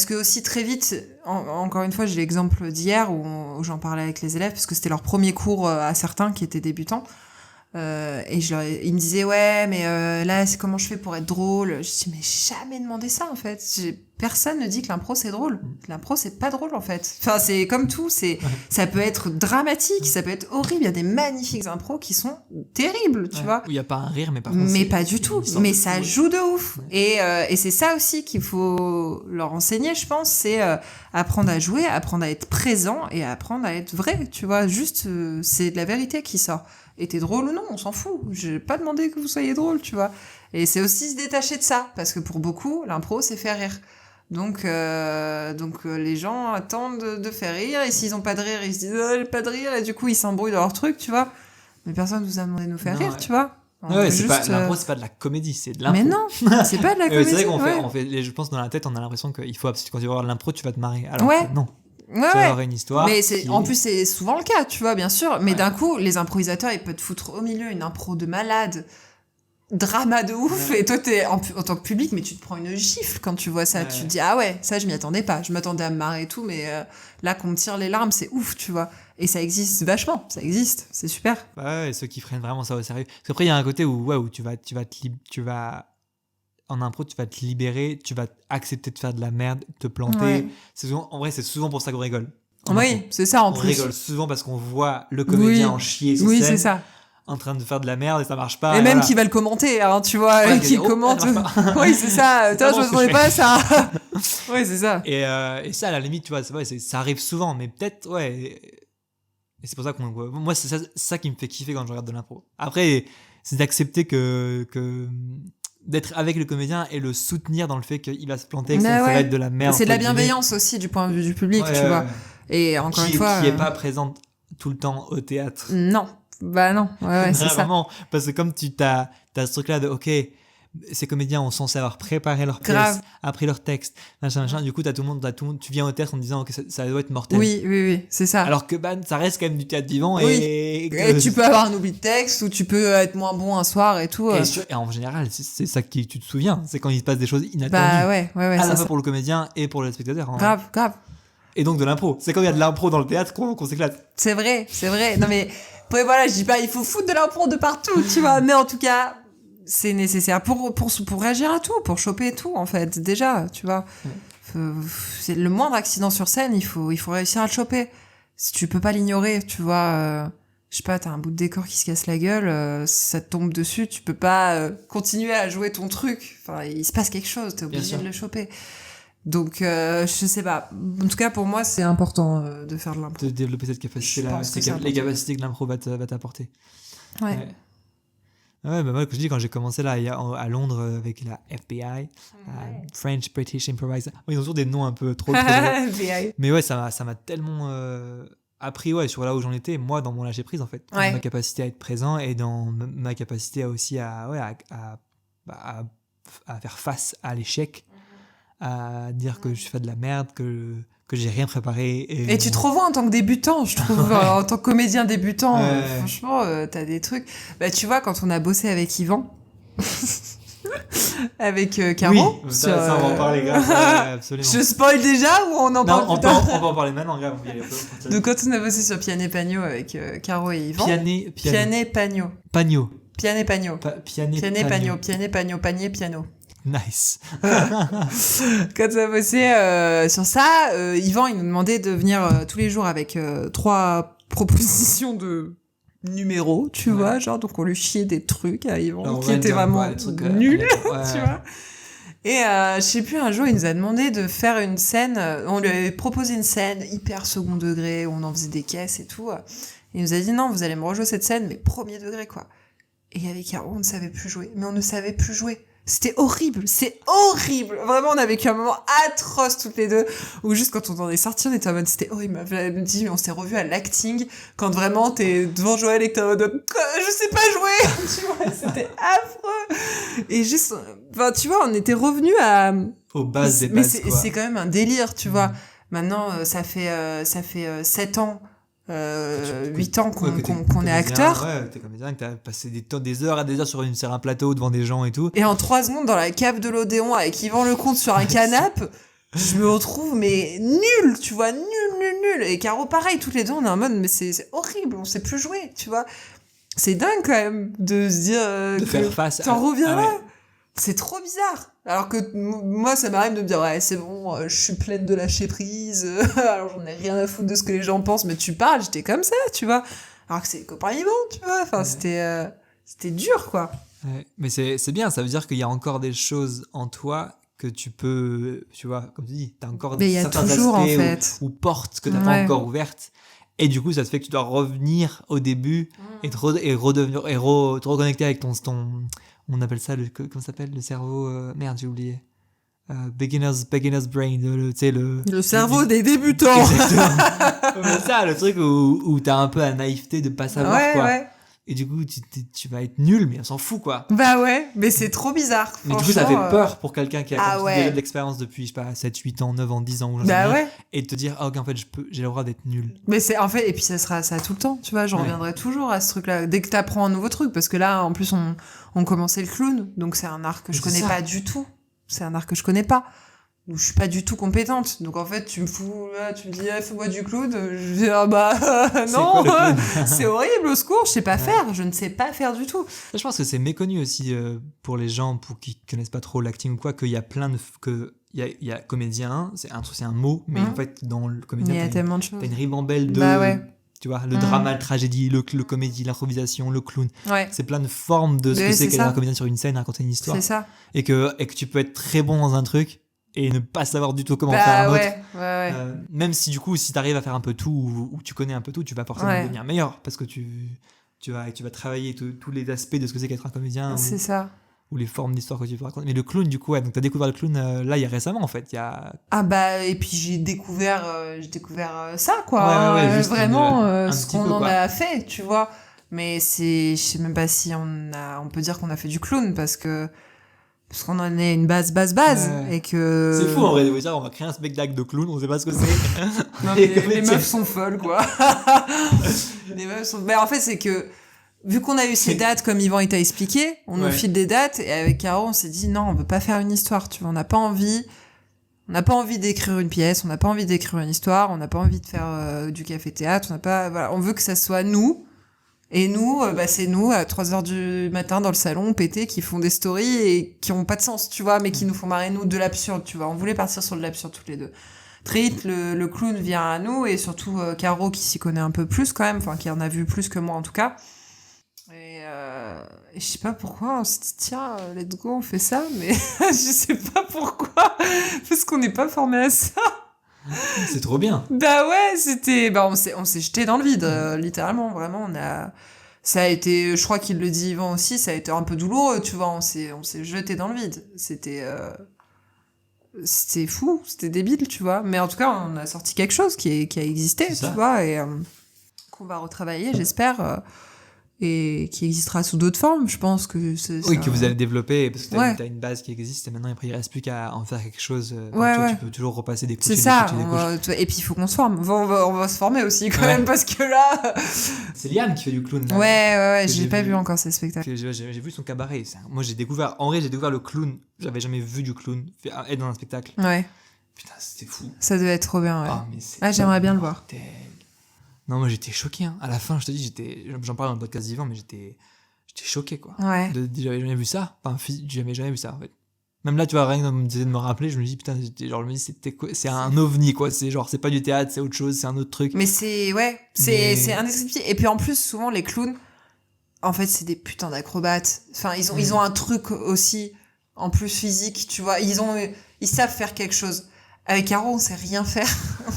que aussi très vite, encore une fois, j'ai l'exemple d'hier où j'en parlais avec les élèves, parce que c'était leur premier cours à certains qui étaient débutants. Et ils me disaient ouais, mais là, c'est comment je fais pour être drôle. Je dis mais j'ai jamais demandé ça en fait. Personne ne dit que l'impro c'est drôle. L'impro c'est pas drôle en fait. Enfin c'est comme tout, ça peut être dramatique, ça peut être horrible. Il y a des magnifiques impros qui sont terribles, tu vois. Où il y a pas un rire, mais par contre. Mais pas du tout. Mais ça joue de ouf. Et c'est ça aussi qu'il faut leur enseigner, je pense, c'est apprendre à jouer, apprendre à être présent et apprendre à être vrai, tu vois. Juste c'est de la vérité qui sort. Et t'es drôle ou non, on s'en fout. J'ai pas demandé que vous soyez drôle, tu vois. Et c'est aussi se détacher de ça, parce que pour beaucoup, l'impro, c'est faire rire. Donc les gens attendent de faire rire, et s'ils ont pas de rire, ils se disent « j'ai pas de rire », et du coup, ils s'embrouillent dans leur truc, tu vois. Mais personne nous a demandé de nous faire rire, tu vois. L'impro, c'est pas de la comédie, c'est de l'impro. Mais non, c'est pas de la comédie. C'est vrai qu'on fait, je pense, dans la tête, on a l'impression qu'il faut, quand tu vas voir l'impro, tu vas te marrer. Alors que non. Ouais, tu vas avoir une histoire. Mais en plus, c'est souvent le cas, tu vois, bien sûr. Mais d'un coup, les improvisateurs, ils peuvent te foutre au milieu une impro de malade, drama de ouf, et toi, t'es en tant que public, mais tu te prends une gifle quand tu vois ça. Tu te dis, ah ouais, ça, je m'y attendais pas. Je m'attendais à me marrer et tout, mais là, qu'on me tire les larmes, c'est ouf, tu vois. Et ça existe vachement, ça existe, c'est super. Ouais, et ceux qui prennent vraiment ça au sérieux. Parce qu'après, il y a un côté où tu vas en impro, tu vas te libérer, tu vas accepter de faire de la merde, te planter. En vrai, c'est souvent pour ça qu'on rigole. Oui, c'est ça en plus. On rigole souvent parce qu'on voit le comédien en chier sur scène, c'est ça. en train de faire de la merde et ça marche pas. Et même qui va le commenter, hein, tu vois, qui commente. Oui, c'est ça. Attends, je m'attendais pas à ça. Oui, c'est ça. Et ça, à la limite, tu vois, ça arrive souvent, mais peut-être, Et c'est pour ça moi, c'est ça qui me fait kiffer quand je regarde de l'impro. Après, c'est d'accepter que d'être avec le comédien et le soutenir dans le fait qu'il va se planter, que ça va être de la merde. C'est de la bienveillance aussi du point de vue du public, tu vois. Et encore une fois... Qui est pas présente tout le temps au théâtre. Non. Bah non. Ouais, c'est ça. Vraiment. Parce que comme tu as ce truc-là de, ok, ces comédiens ont censé avoir préparé leur pièce, Grave. appris leur texte, machin. Du coup, t'as tout le monde, tu viens au théâtre en te disant que ça doit être mortel. Oui, c'est ça. Alors que ça reste quand même du théâtre vivant Oui. et Et tu peux avoir un oubli de texte ou tu peux être moins bon un soir et tout. et en général, c'est ça que tu te souviens, c'est quand il se passe des choses inattendues. Bah ouais, à la c'est fois ça. pour le comédien et pour le spectateur. Grave. Et donc de l'impro. C'est quand il y a de l'impro dans le théâtre qu'on s'éclate. C'est vrai. Non mais après, voilà, je dis pas il faut foutre de l'impro de partout, tu vois, mais en tout cas, c'est nécessaire pour réagir à tout, pour choper tout en fait, déjà, tu vois. C'est le moindre accident sur scène, il faut réussir à le choper. Si tu peux pas l'ignorer, tu vois, je sais pas, t'as un bout de décor qui se casse la gueule, ça te tombe dessus, tu peux pas continuer à jouer ton truc. Enfin, il se passe quelque chose, t'es obligé de le choper. Donc, je sais pas. En tout cas, pour moi, c'est important de faire de l'impro. De développer cette capacité-là, les capacités que l'impro va t'apporter. Ouais. Ouais, bah moi, comme je dis, quand j'ai commencé là, à Londres avec la FBI, French British Improviser, ils ont toujours des noms un peu trop FBI. Mais ouais, ça m'a tellement appris sur là où j'en étais, moi, dans mon lâcher prise, en fait. Dans ma capacité à être présent et dans ma capacité aussi à faire face à l'échec, à dire que je fais de la merde, que j'ai rien préparé. Et tu te revois en tant que débutant, je trouve, en tant que comédien débutant. Franchement, t'as des trucs. Bah, tu vois, quand on a bossé avec Yvan, avec Caro. Oui, ça, on va en parler, grave. Absolument. Je spoil déjà ou on en parle plus tard? On peut en parler maintenant, grave. Donc, quand on a bossé sur Piané Pagno avec Caro et Yvan. Piané Pagno. Pagno. Piané Pagno. Piané Pagno. Piané Pagno. Panier piano. Nice. Quand on a bossé sur ça, Yvan, il nous demandait de venir tous les jours avec 3 propositions de numéros, tu vois, genre, donc on lui chiait des trucs à Yvan qui étaient vraiment nuls, tu vois. Et je sais plus, un jour, il nous a demandé de faire une scène, on lui avait proposé une scène hyper second degré, où on en faisait des caisses et tout. Il nous a dit, non, vous allez me rejouer cette scène, mais premier degré, quoi. Et avec Caro, on ne savait plus jouer. Mais on ne savait plus jouer. C'était horrible, c'est horrible. Vraiment, on a vécu un moment atroce toutes les deux, où juste quand on en est sorti, on était en mode, c'était horrible. Elle me dit, mais on s'est revus à l'acting, quand vraiment t'es devant Joël et que t'es en mode, je sais pas jouer, tu vois, c'était affreux. Et juste, enfin, tu vois, on était revenus aux bases des bases, quoi. C'est quand même un délire, tu vois. Maintenant, ça fait 7 ans. 8 ans qu'on est acteur. Ouais, t'es comédien, que t'as passé des heures sur un plateau devant des gens et tout. Et en 3 secondes, dans la cave de l'Odéon, avec Yvan Lecomte sur un canapé, je me retrouve, mais nul, tu vois, nul. Et Caro, pareil, toutes les deux, on est en mode, mais c'est horrible, on sait plus jouer, tu vois. C'est dingue, quand même, de se dire de faire face t'en reviens là. C'est trop bizarre. Alors que moi, ça m'arrive de me dire, ouais, c'est bon, je suis pleine de lâcher prise, alors j'en ai rien à foutre de ce que les gens pensent, mais tu parles, j'étais comme ça, tu vois. Alors que c'est les copains Yvan, tu vois. Enfin, c'était dur, quoi. Ouais. Mais c'est bien, ça veut dire qu'il y a encore des choses en toi que tu peux, tu vois, comme tu dis, t'as encore certains toujours, aspects en fait. ou portes que t'as pas encore ouvertes. Et du coup, ça te fait que tu dois revenir au début et te reconnecter avec ton on appelle ça comment ça s'appelle le cerveau merde, j'ai oublié. Beginner's brain, le cerveau des débutants. Exactement. Ça, le truc où t'as un peu la naïveté de pas savoir quoi. Ouais. Et du coup, tu vas être nul, mais on s'en fout, quoi. Bah ouais, mais c'est trop bizarre. Mais du coup, ça fait peur pour quelqu'un qui a déjà de l'expérience depuis, je sais pas, 7, 8 ans, 9 ans, 10 ans, ou et de te dire, ok, en fait, j'ai le droit d'être nul. Mais c'est, en fait, et puis ça sera ça tout le temps, tu vois, j'en reviendrai toujours à ce truc-là. Dès que t'apprends un nouveau truc, parce que là, en plus, on commençait le clown, donc c'est un art que je connais pas du tout. C'est un art que je connais pas. Où je suis pas du tout compétente. Donc en fait, tu me fous là, tu me dis fais-moi du clown, je dis non, c'est horrible, au secours, je sais pas faire, je ne sais pas faire du tout. Je pense que c'est méconnu aussi pour les gens qui connaissent pas trop l'acting ou quoi, qu'il y a plein de il y a comédien, c'est un mot, mais en fait dans le comédien il y a tellement de choses. T'as une ribambelle de tu vois, le drama, la tragédie, le comédie, l'improvisation, le clown. C'est plein de formes de ce que c'est qu'être un comédien sur une scène, raconter une histoire. C'est ça. Et que tu peux être très bon dans un truc et ne pas savoir du tout comment faire un autre. Même si du coup, si t'arrives à faire un peu tout ou tu connais un peu tout, tu vas forcément devenir meilleur parce que tu vas travailler tous les aspects de ce que c'est qu'être un comédien. C'est ça. Ou les formes d'histoire que tu peux raconter. Mais le clown, du coup, donc t'as découvert le clown là, il y a récemment, en fait. Ah bah, et puis j'ai découvert ça, quoi. Juste vraiment, ce qu'on en a fait, tu vois. Mais je sais même pas si on peut dire qu'on a fait du clown, parce que parce qu'on en est une base, Ouais. et que... C'est fou en vrai de vous dire, on va créer un spectacle de clown, on sait pas ce que c'est. Non, mais les meufs sont folles, quoi. Les meufs sont... Mais en fait, c'est que, vu qu'on a eu ces dates, comme Yvan il t'a expliqué, on nous file des dates, et avec Caro, on s'est dit, non, on veut pas faire une histoire, tu vois, on n'a pas envie d'écrire une pièce, on n'a pas envie d'écrire une histoire, on n'a pas envie de faire du café-théâtre, voilà, on veut que ça soit nous. Et nous, c'est nous, à 3h du matin dans le salon, pété, qui font des stories et qui ont pas de sens, tu vois, mais qui nous font marrer, nous, de l'absurde, tu vois. On voulait partir sur de l'absurde toutes les deux. Trit, le clown vient à nous, et surtout Caro, qui s'y connaît un peu plus quand même, enfin, qui en a vu plus que moi en tout cas. Et je sais pas pourquoi, on s'est dit, tiens, let's go, on fait ça, mais je sais pas pourquoi, parce qu'on n'est pas formé à ça. C'est trop bien. Bah ouais, on s'est jeté dans le vide, littéralement, vraiment, ça a été, je crois qu'il le dit Yvan aussi, ça a été un peu douloureux, tu vois, on s'est jeté dans le vide. C'était fou, c'était débile, tu vois, mais en tout cas, on a sorti quelque chose qui a existé, tu vois, et qu'on va retravailler, j'espère, et qui existera sous d'autres formes, je pense que que vous allez développer, parce que t'as une base qui existe, et maintenant, après, il reste plus qu'à en faire quelque chose. Tu peux toujours repasser des couches. C'est ça, et puis il faut qu'on se forme. On va se former aussi, quand même, parce que là... C'est Liam qui fait du clown. Là, ouais, j'ai pas vu encore ces spectacles. J'ai vu son cabaret. Moi, j'ai découvert le clown. J'avais jamais vu du clown être dans un spectacle. Ouais. Putain, c'était fou. Ça devait être trop bien, ouais. Mais j'aimerais bien le voir. Non, moi j'étais choqué. Hein. À la fin, je te dis, j'en parle dans le podcast d'Yvan, mais j'étais choqué, quoi. Ouais. J'avais jamais vu ça. Enfin, j'avais jamais vu ça, en fait. Même là, tu vois, rien que de me rappeler, je me dis, putain, c'est un ovni, quoi. C'est genre, c'est pas du théâtre, c'est autre chose, c'est un autre truc. Mais c'est indescriptible. Et puis en plus, souvent, les clowns, en fait, c'est des putains d'acrobates. Enfin, ils ont un truc aussi, en plus physique, tu vois. Ils savent faire quelque chose. Avec Caro, on sait rien faire.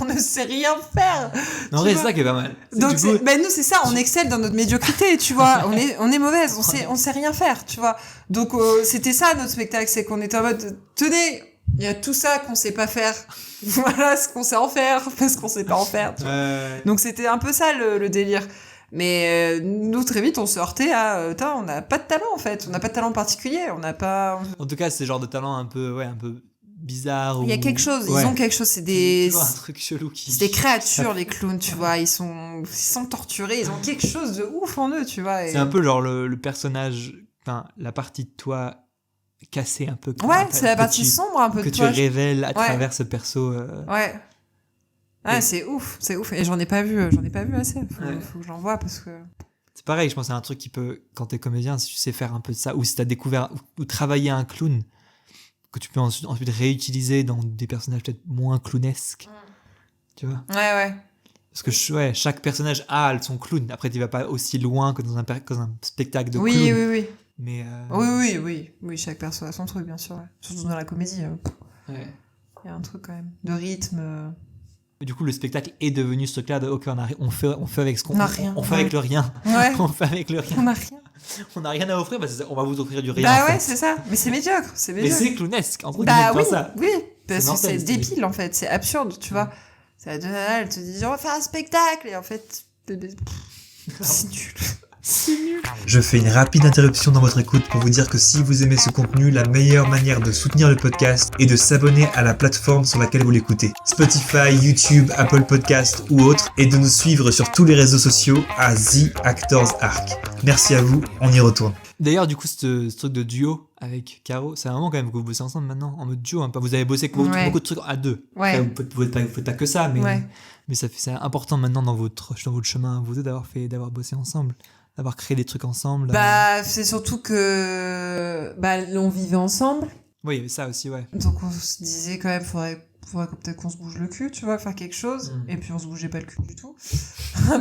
On ne sait rien faire. En vrai, c'est ça qui est pas mal. Donc, nous, c'est ça, on excelle dans notre médiocrité, tu vois. On est mauvaise, on sait rien faire, tu vois. Donc, c'était ça, notre spectacle, c'est qu'on était en mode, tenez, il y a tout ça qu'on sait pas faire. Voilà ce qu'on sait en faire, parce qu'on sait pas en faire, tu vois. Donc, c'était un peu ça, le délire. Mais nous, très vite, on se heurtait à... on n'a pas de talent, en fait. On n'a pas de talent particulier. On n'a pas... En tout cas, c'est le genre de talent un peu bizarre. Il y a quelque chose, ils ont quelque chose, c'est des... toujours un truc chelou qui... C'est des créatures, les clowns, tu vois. Ils sont torturés, ils ont quelque chose de ouf en eux, tu vois. C'est un peu genre le personnage... Enfin, la partie de toi cassée un peu. Ouais, c'est la partie sombre un peu de toi. Que tu révèles à travers ce perso. Ouais. Ah, c'est ouf. Et j'en ai pas vu assez. Faut que j'en vois parce que... C'est pareil, je pense que c'est un truc qui peut, quand t'es comédien, si tu sais faire un peu de ça, ou si t'as découvert, ou travaillé un clown, que tu peux ensuite réutiliser dans des personnages peut-être moins clownesques. Tu vois ? Ouais. Parce que chaque personnage a son clown. Après, tu vas pas aussi loin que dans un spectacle de clown. Oui. Mais Oui, chaque perso a son truc, bien sûr. Ouais. Surtout dans la comédie. Il y a un truc quand même. De rythme. Du coup, le spectacle est devenu ce truc-là de OK, on fait avec ce qu'on a. Rien. On fait avec le rien. Ouais. On fait avec le rien. On a rien. On n'a rien à offrir, on va vous offrir du rien. Bah ouais, c'est ça. Mais c'est médiocre. Mais c'est clownesque. En ça. Oui. Parce que c'est débile, en fait. C'est absurde, tu vois. C'est la nana, elle te dit, on va faire un spectacle. Et en fait, c'est nul. C'est nul. Je fais une rapide interruption dans votre écoute pour vous dire que si vous aimez ce contenu, la meilleure manière de soutenir le podcast est de s'abonner à la plateforme sur laquelle vous l'écoutez. Spotify, YouTube, Apple Podcast ou autre, et de nous suivre sur tous les réseaux sociaux à The Actors Arc. Merci à vous, on y retourne. D'ailleurs, du coup, ce truc de duo avec Caro, c'est un moment quand même que vous bossez ensemble maintenant, en mode duo. Hein. Vous avez bossé beaucoup de trucs à deux. Ouais. Enfin, vous faites pas que ça, mais c'est important maintenant dans votre chemin, vous deux, d'avoir bossé ensemble. D'avoir créé des trucs ensemble. C'est surtout que on vivait ensemble. Oui, il y avait ça aussi, ouais. Donc on se disait quand même, faudrait peut-être qu'on se bouge le cul, tu vois, faire quelque chose. Et puis on se bougeait pas le cul du tout.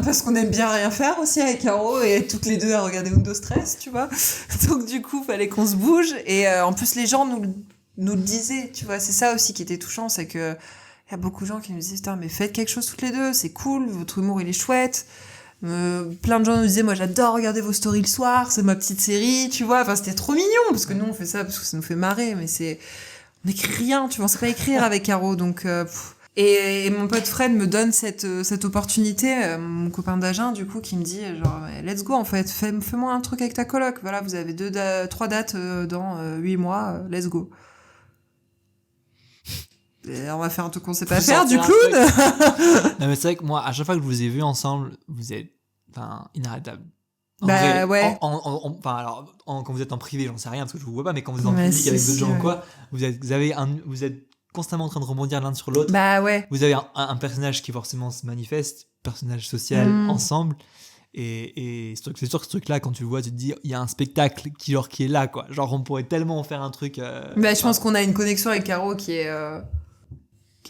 Parce qu'on aime bien rien faire aussi avec Caro et toutes les deux à regarder Undo Stress, tu vois. Donc du coup, fallait qu'on se bouge. Et en plus, les gens nous le disaient, tu vois. C'est ça aussi qui était touchant, c'est que y a beaucoup de gens qui nous disaient, putain, mais faites quelque chose toutes les deux, c'est cool, votre humour il est chouette. Plein de gens nous disaient, moi j'adore regarder vos stories le soir, c'est ma petite série, tu vois. Enfin, c'était trop mignon, parce que nous on fait ça parce que ça nous fait marrer, mais on écrit rien, tu vois, on sait pas écrire avec Caro, donc Et mon pote Fred me donne cette opportunité, mon copain d'Agen, du coup, qui me dit, genre, let's go, en fait, fais-moi un truc avec ta coloc. Voilà, vous avez 3 dates dans 8 mois, let's go. Et on va faire un truc qu'on sait pas faire, du clown. Non, mais c'est vrai que moi, à chaque fois que je vous ai vus ensemble, vous êtes inarrêtables. Bah, ouais. Enfin, alors, quand vous êtes en privé, j'en sais rien parce que je vous vois pas, mais quand vous êtes en public avec d'autres gens ou quoi, vous êtes constamment en train de rebondir l'un sur l'autre. Bah, ouais. Vous avez un personnage qui forcément se manifeste, personnage social ensemble. Et c'est sûr que ce truc-là, quand tu le vois, tu te dis, il y a un spectacle qui est là, quoi. Genre, on pourrait tellement en faire un truc. Bah, je pense qu'on a une connexion avec Caro qui est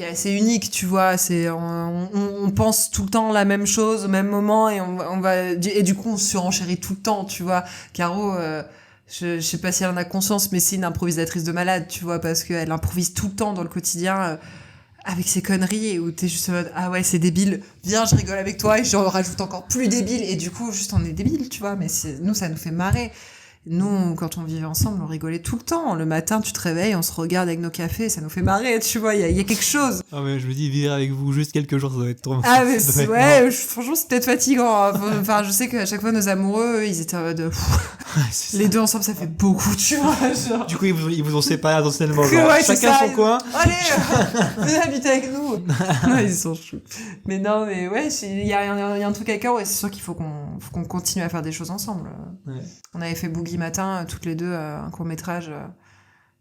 assez unique, tu vois. On pense tout le temps la même chose au même moment et du coup on se surenchérit tout le temps, tu vois. Caro, je sais pas si elle en a conscience, mais c'est une improvisatrice de malade, tu vois, parce qu'elle improvise tout le temps dans le quotidien avec ses conneries et où t'es juste en mode, ah ouais, c'est débile, viens, je rigole avec toi et je rajoute encore plus débile et du coup juste on est débile, tu vois, mais nous ça nous fait marrer. Nous, quand on vivait ensemble, on rigolait tout le temps. Le matin, tu te réveilles, on se regarde avec nos cafés, ça nous fait marrer, tu vois, il y a quelque chose. Ah, mais je me dis, vivre avec vous juste quelques jours, ça doit être trop... Ah, mais franchement, c'est peut-être fatigant. Enfin, je sais qu'à chaque fois, nos amoureux, ils étaient en mode... les deux ensemble, ça fait beaucoup, tu vois. Genre. Du coup, ils vous ont séparés intentionnellement. Ouais, chacun son coin. Allez, venez habiter avec nous. Non, ils sont choux. Mais non, mais ouais, il y a un truc à cœur, ouais, c'est sûr qu'il faut qu'on continue à faire des choses ensemble. Ouais. On avait fait Boogie Matin, toutes les deux, un court-métrage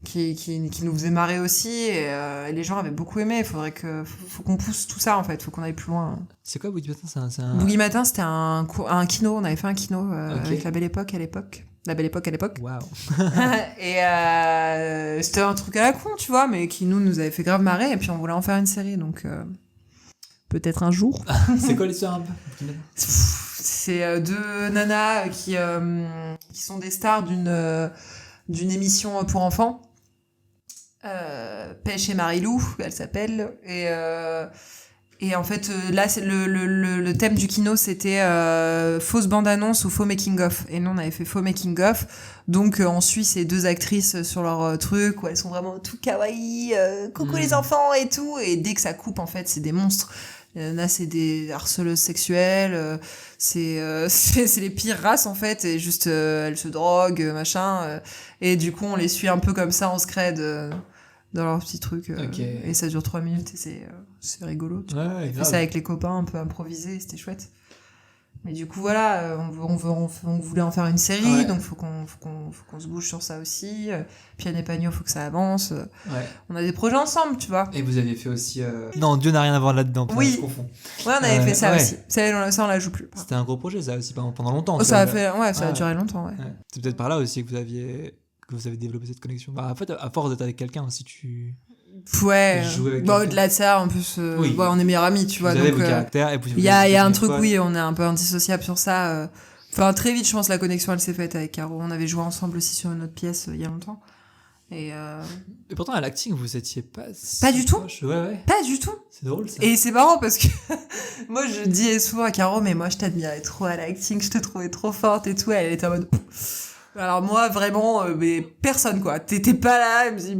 qui nous faisait marrer aussi, et les gens avaient beaucoup aimé. Faut qu'on pousse tout ça, en fait, faut qu'on aille plus loin. C'est quoi Boogie Matin? Boogie Matin, c'était un kino, on avait fait un kino avec La Belle Époque à l'époque. La Belle Époque à l'époque. Waouh. Et c'était un truc à la con, tu vois, mais qui nous avait fait grave marrer, et puis on voulait en faire une série, donc peut-être un jour. C'est quoi l'histoire un peu? C'est deux nanas qui sont des stars d'une émission pour enfants. Pêche et Marilou, elle s'appelle. Et en fait, là, c'est le thème du kino, c'était fausse bande-annonce ou faux making-of. Et nous, on avait fait faux making-of. Donc, on suit ces deux actrices sur leur truc, où elles sont vraiment tout kawaii, coucou les enfants et tout. Et dès que ça coupe, en fait, c'est des monstres. Là, c'est des harceleuses sexuelles, c'est les pires races, en fait, et juste, elles se droguent, machin, et du coup, on les suit un peu comme ça, en scred, dans leur petit truc, Okay. Et ça dure 3 minutes, et c'est rigolo, tu vois. Ouais, On fait ça avec les copains, un peu improvisé, c'était chouette. Mais du coup, voilà, on voulait en faire une série, donc faut qu'on se bouge sur ça aussi. Piane et Pagno, faut que ça avance. Ouais. On a des projets ensemble, tu vois. Et vous aviez fait aussi... Non, Dieu n'a rien à voir là-dedans. Oui. Je confonds. Ouais, on avait fait ça ouais. aussi. Ça, on la joue plus. C'était un gros projet, ça aussi, pendant longtemps. Oh, ça a duré longtemps, ouais. C'est peut-être par là aussi que vous avez développé cette connexion. Bah, en fait, à force d'être avec quelqu'un aussi, tu... Ouais. Bon, au-delà de ça, en plus, oui. on est meilleurs amis, tu vois. Vous avez donc, vos caractères. Il y a un truc, oui, on est un peu indissociable sur ça. Enfin, très vite, je pense, la connexion, elle s'est faite avec Caro. On avait joué ensemble aussi sur une autre pièce il y a longtemps. Et pourtant, à l'acting, vous étiez pas... Pas du tout. Ouais. Pas du tout. C'est drôle, ça. Et c'est marrant parce que moi, je dis souvent à Caro, mais moi, je t'admirais trop à l'acting, je te trouvais trop forte et tout. Elle était en mode... Alors moi, vraiment, mais personne, quoi. T'étais pas là, elle me dit,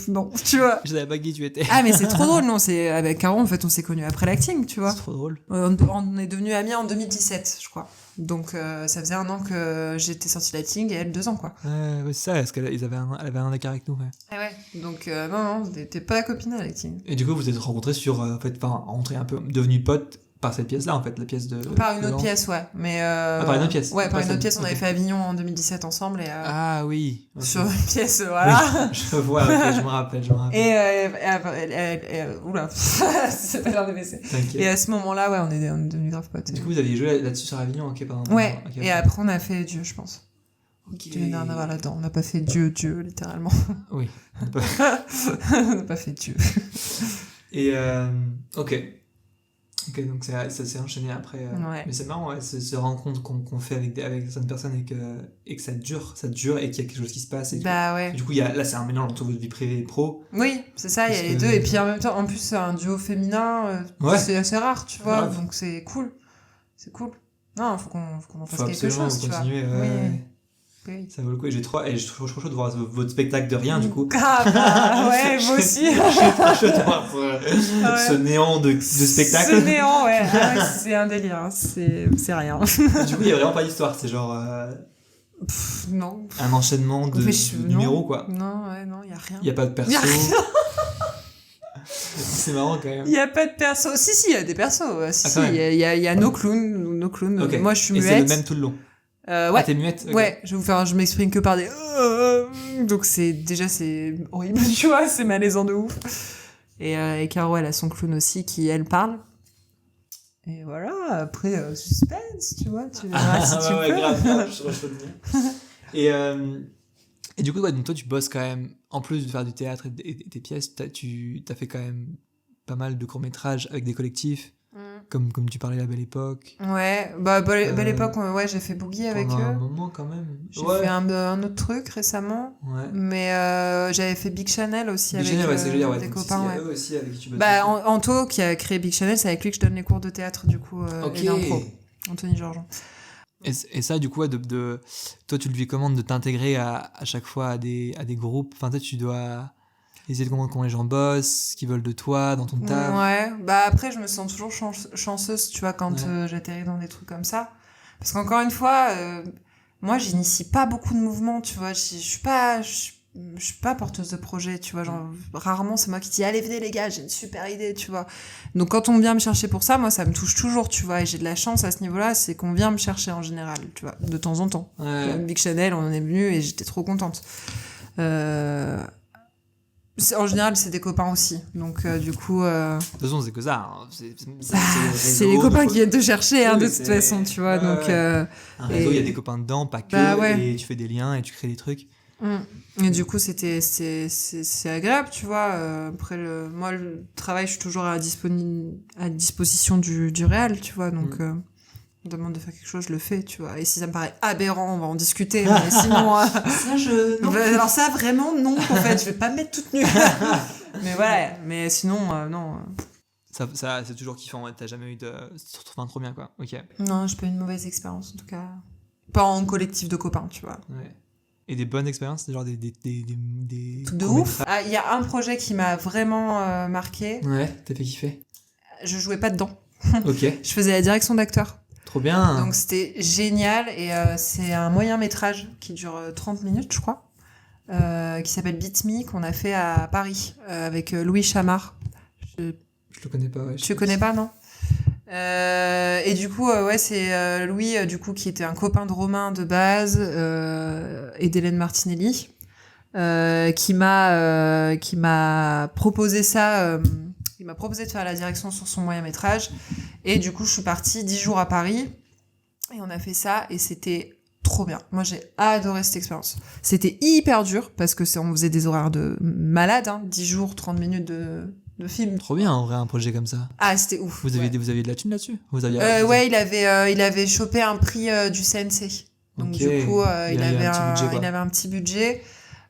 non, tu vois. Je savais pas qui tu étais. Ah, mais c'est trop drôle, non, avec Caro, en fait, on s'est connus après l'acting, tu vois. C'est trop drôle. On est devenus amis en 2017, je crois. Donc, ça faisait 1 an que j'étais sortie de l'acting et elle 2 ans, quoi. Ouais, c'est ça, parce qu'elle avait un écart avec nous, ouais. Ah ouais, donc, non, t'es pas copine à l'acting. Et du coup, vous êtes rencontrés rencontrés un peu, devenus potes par cette pièce-là, en fait, la pièce de... Par une autre pièce, ouais. Mais, par une autre pièce. Ouais, par une autre pièce, on avait fait Avignon en 2017 ensemble et... Ah oui. Okay. Sur une pièce, voilà. Oui, je vois, okay, je me rappelle. Et oula, c'est pas l'heure de baisser. Et à ce moment-là, ouais, on est devenus grave potes. Du coup, vous aviez joué là-dessus sur Avignon, ok, pardon. Ouais, okay, et après, on a fait Dieu, je pense. Okay. Dieu n'a rien à voir là-dedans. On n'a pas fait Dieu, littéralement. Oui. On n'a pas fait Dieu. Et, ok, donc ça s'est enchaîné après. Ouais. Mais c'est marrant, ouais, se rencontre qu'on fait avec certaines personnes et que ça dure et qu'il y a quelque chose qui se passe. Et Ouais. du coup, là, c'est un mélange entre votre vie privée et pro. Oui, c'est ça, il y a les deux. Et puis en même temps, en plus, c'est un duo féminin, c'est assez rare, tu vois. Ouais. Donc c'est cool. C'est cool. Non, faut qu'on en fasse quelque chose, tu vois. Oui. Oui. Ça vaut le coup. Et je trouve chaud de voir votre spectacle de rien, du coup. Ah bah ouais, moi aussi. J'ai trop chaud de voir ce néant de spectacle. Ce néant, ouais. Ah ouais, c'est un délire, hein. C'est rien. Du coup, il n'y a vraiment pas d'histoire. C'est genre Non. un enchaînement de numéros, quoi. Non, ouais, non, il n'y a rien. Il n'y a pas de perso. Y a rien. C'est marrant quand même. Il n'y a pas de perso. Si, il y a des persos. Si, quand même. il y a nos clowns. Nos clowns. Okay. Moi, je suis et muette. c'est le même tout le long. Ouais. Ah, t'es muette? Okay. Ouais, je m'exprime que par des donc c'est horrible, tu vois, c'est malaisant de ouf. Et Caro, elle a son clown aussi qui elle parle. Et voilà, après suspense, tu vois, tu verras si tu peux. Grave, je bien. Et du coup, ouais, donc toi tu bosses quand même, en plus de faire du théâtre et tes pièces, t'as fait quand même pas mal de courts-métrages avec des collectifs. Comme tu parlais la Belle Époque. Ouais, Belle Époque, ouais, j'ai fait Boogie avec eux. Pendant un moment quand même. J'ai fait un autre truc récemment. Ouais. Mais j'avais fait Big Channel aussi Big avec Channel, c'est joli, des copains. Ouais. Eux aussi avec qui tu bosses. Anto qui a créé Big Channel, c'est avec lui que je donne les cours de théâtre du coup et d'impro. Anthony Georgeon. Et ça, du coup, ouais, toi, tu le vis comment de t'intégrer à chaque fois à des groupes. Enfin, toi, tu dois essayer de comprendre comment les gens bossent, ce qu'ils veulent de toi, dans ton taf. Ouais, après, je me sens toujours chanceuse, tu vois, quand j'atterris dans des trucs comme ça. Parce qu'encore une fois, moi, j'initie pas beaucoup de mouvements, tu vois. Je suis pas porteuse de projet, tu vois. Genre, rarement, c'est moi qui dis, allez, venez les gars, j'ai une super idée, tu vois. Donc, quand on vient me chercher pour ça, moi, ça me touche toujours, tu vois. Et j'ai de la chance à ce niveau-là, c'est qu'on vient me chercher en général, tu vois, de temps en temps. Ouais. Big Channel, on en est venu et j'étais trop contente. En général, c'est des copains aussi. Donc, du coup. De toute façon, c'est que ça. Hein. C'est les copains qui viennent te chercher, hein, de toute façon, tu vois. Donc, un réseau, il y a des copains dedans, pas que. Et tu fais des liens et tu crées des trucs. Et du coup, c'est agréable, tu vois. Après, moi, le travail, je suis toujours à disposition du réel, tu vois. Donc, on me demande de faire quelque chose, je le fais, tu vois. Et si ça me paraît aberrant, on va en discuter. Mais sinon, non. Alors ça, vraiment, non, en fait, je vais pas me mettre toute nue. Mais voilà, mais sinon, non. Ça c'est toujours kiffant, ouais. T'as jamais eu de... Tu te retrouves trop bien, quoi. Ok. Non, j'ai pas eu une mauvaise expérience, en tout cas. Pas en collectif de copains, tu vois. Ouais. Et des bonnes expériences, genre des trucs de ouf. Il y a un projet qui m'a vraiment marqué. Ouais, t'as fait kiffer. Je jouais pas dedans. Ok. Je faisais la direction d'acteur. Trop bien. Donc c'était génial et c'est un moyen métrage qui dure 30 minutes, je crois, qui s'appelle Beat Me, qu'on a fait à Paris avec Louis Chamard. Je le connais pas, ouais. Tu connais pas, non? Et du coup, ouais, c'est Louis, du coup, qui était un copain de Romain de base et d'Hélène Martinelli, qui m'a proposé ça. Il m'a proposé de faire la direction sur son moyen-métrage. Et du coup, je suis partie 10 jours à Paris. Et on a fait ça. Et c'était trop bien. Moi, j'ai adoré cette expérience. C'était hyper dur parce que on faisait des horaires de malade. 10 jours, 30 minutes de film. Trop bien, en vrai, un projet comme ça. Ah, c'était ouf. Vous aviez de la thune là-dessus? Ouais, il avait chopé un prix du CNC. Donc, du coup, il avait un petit budget.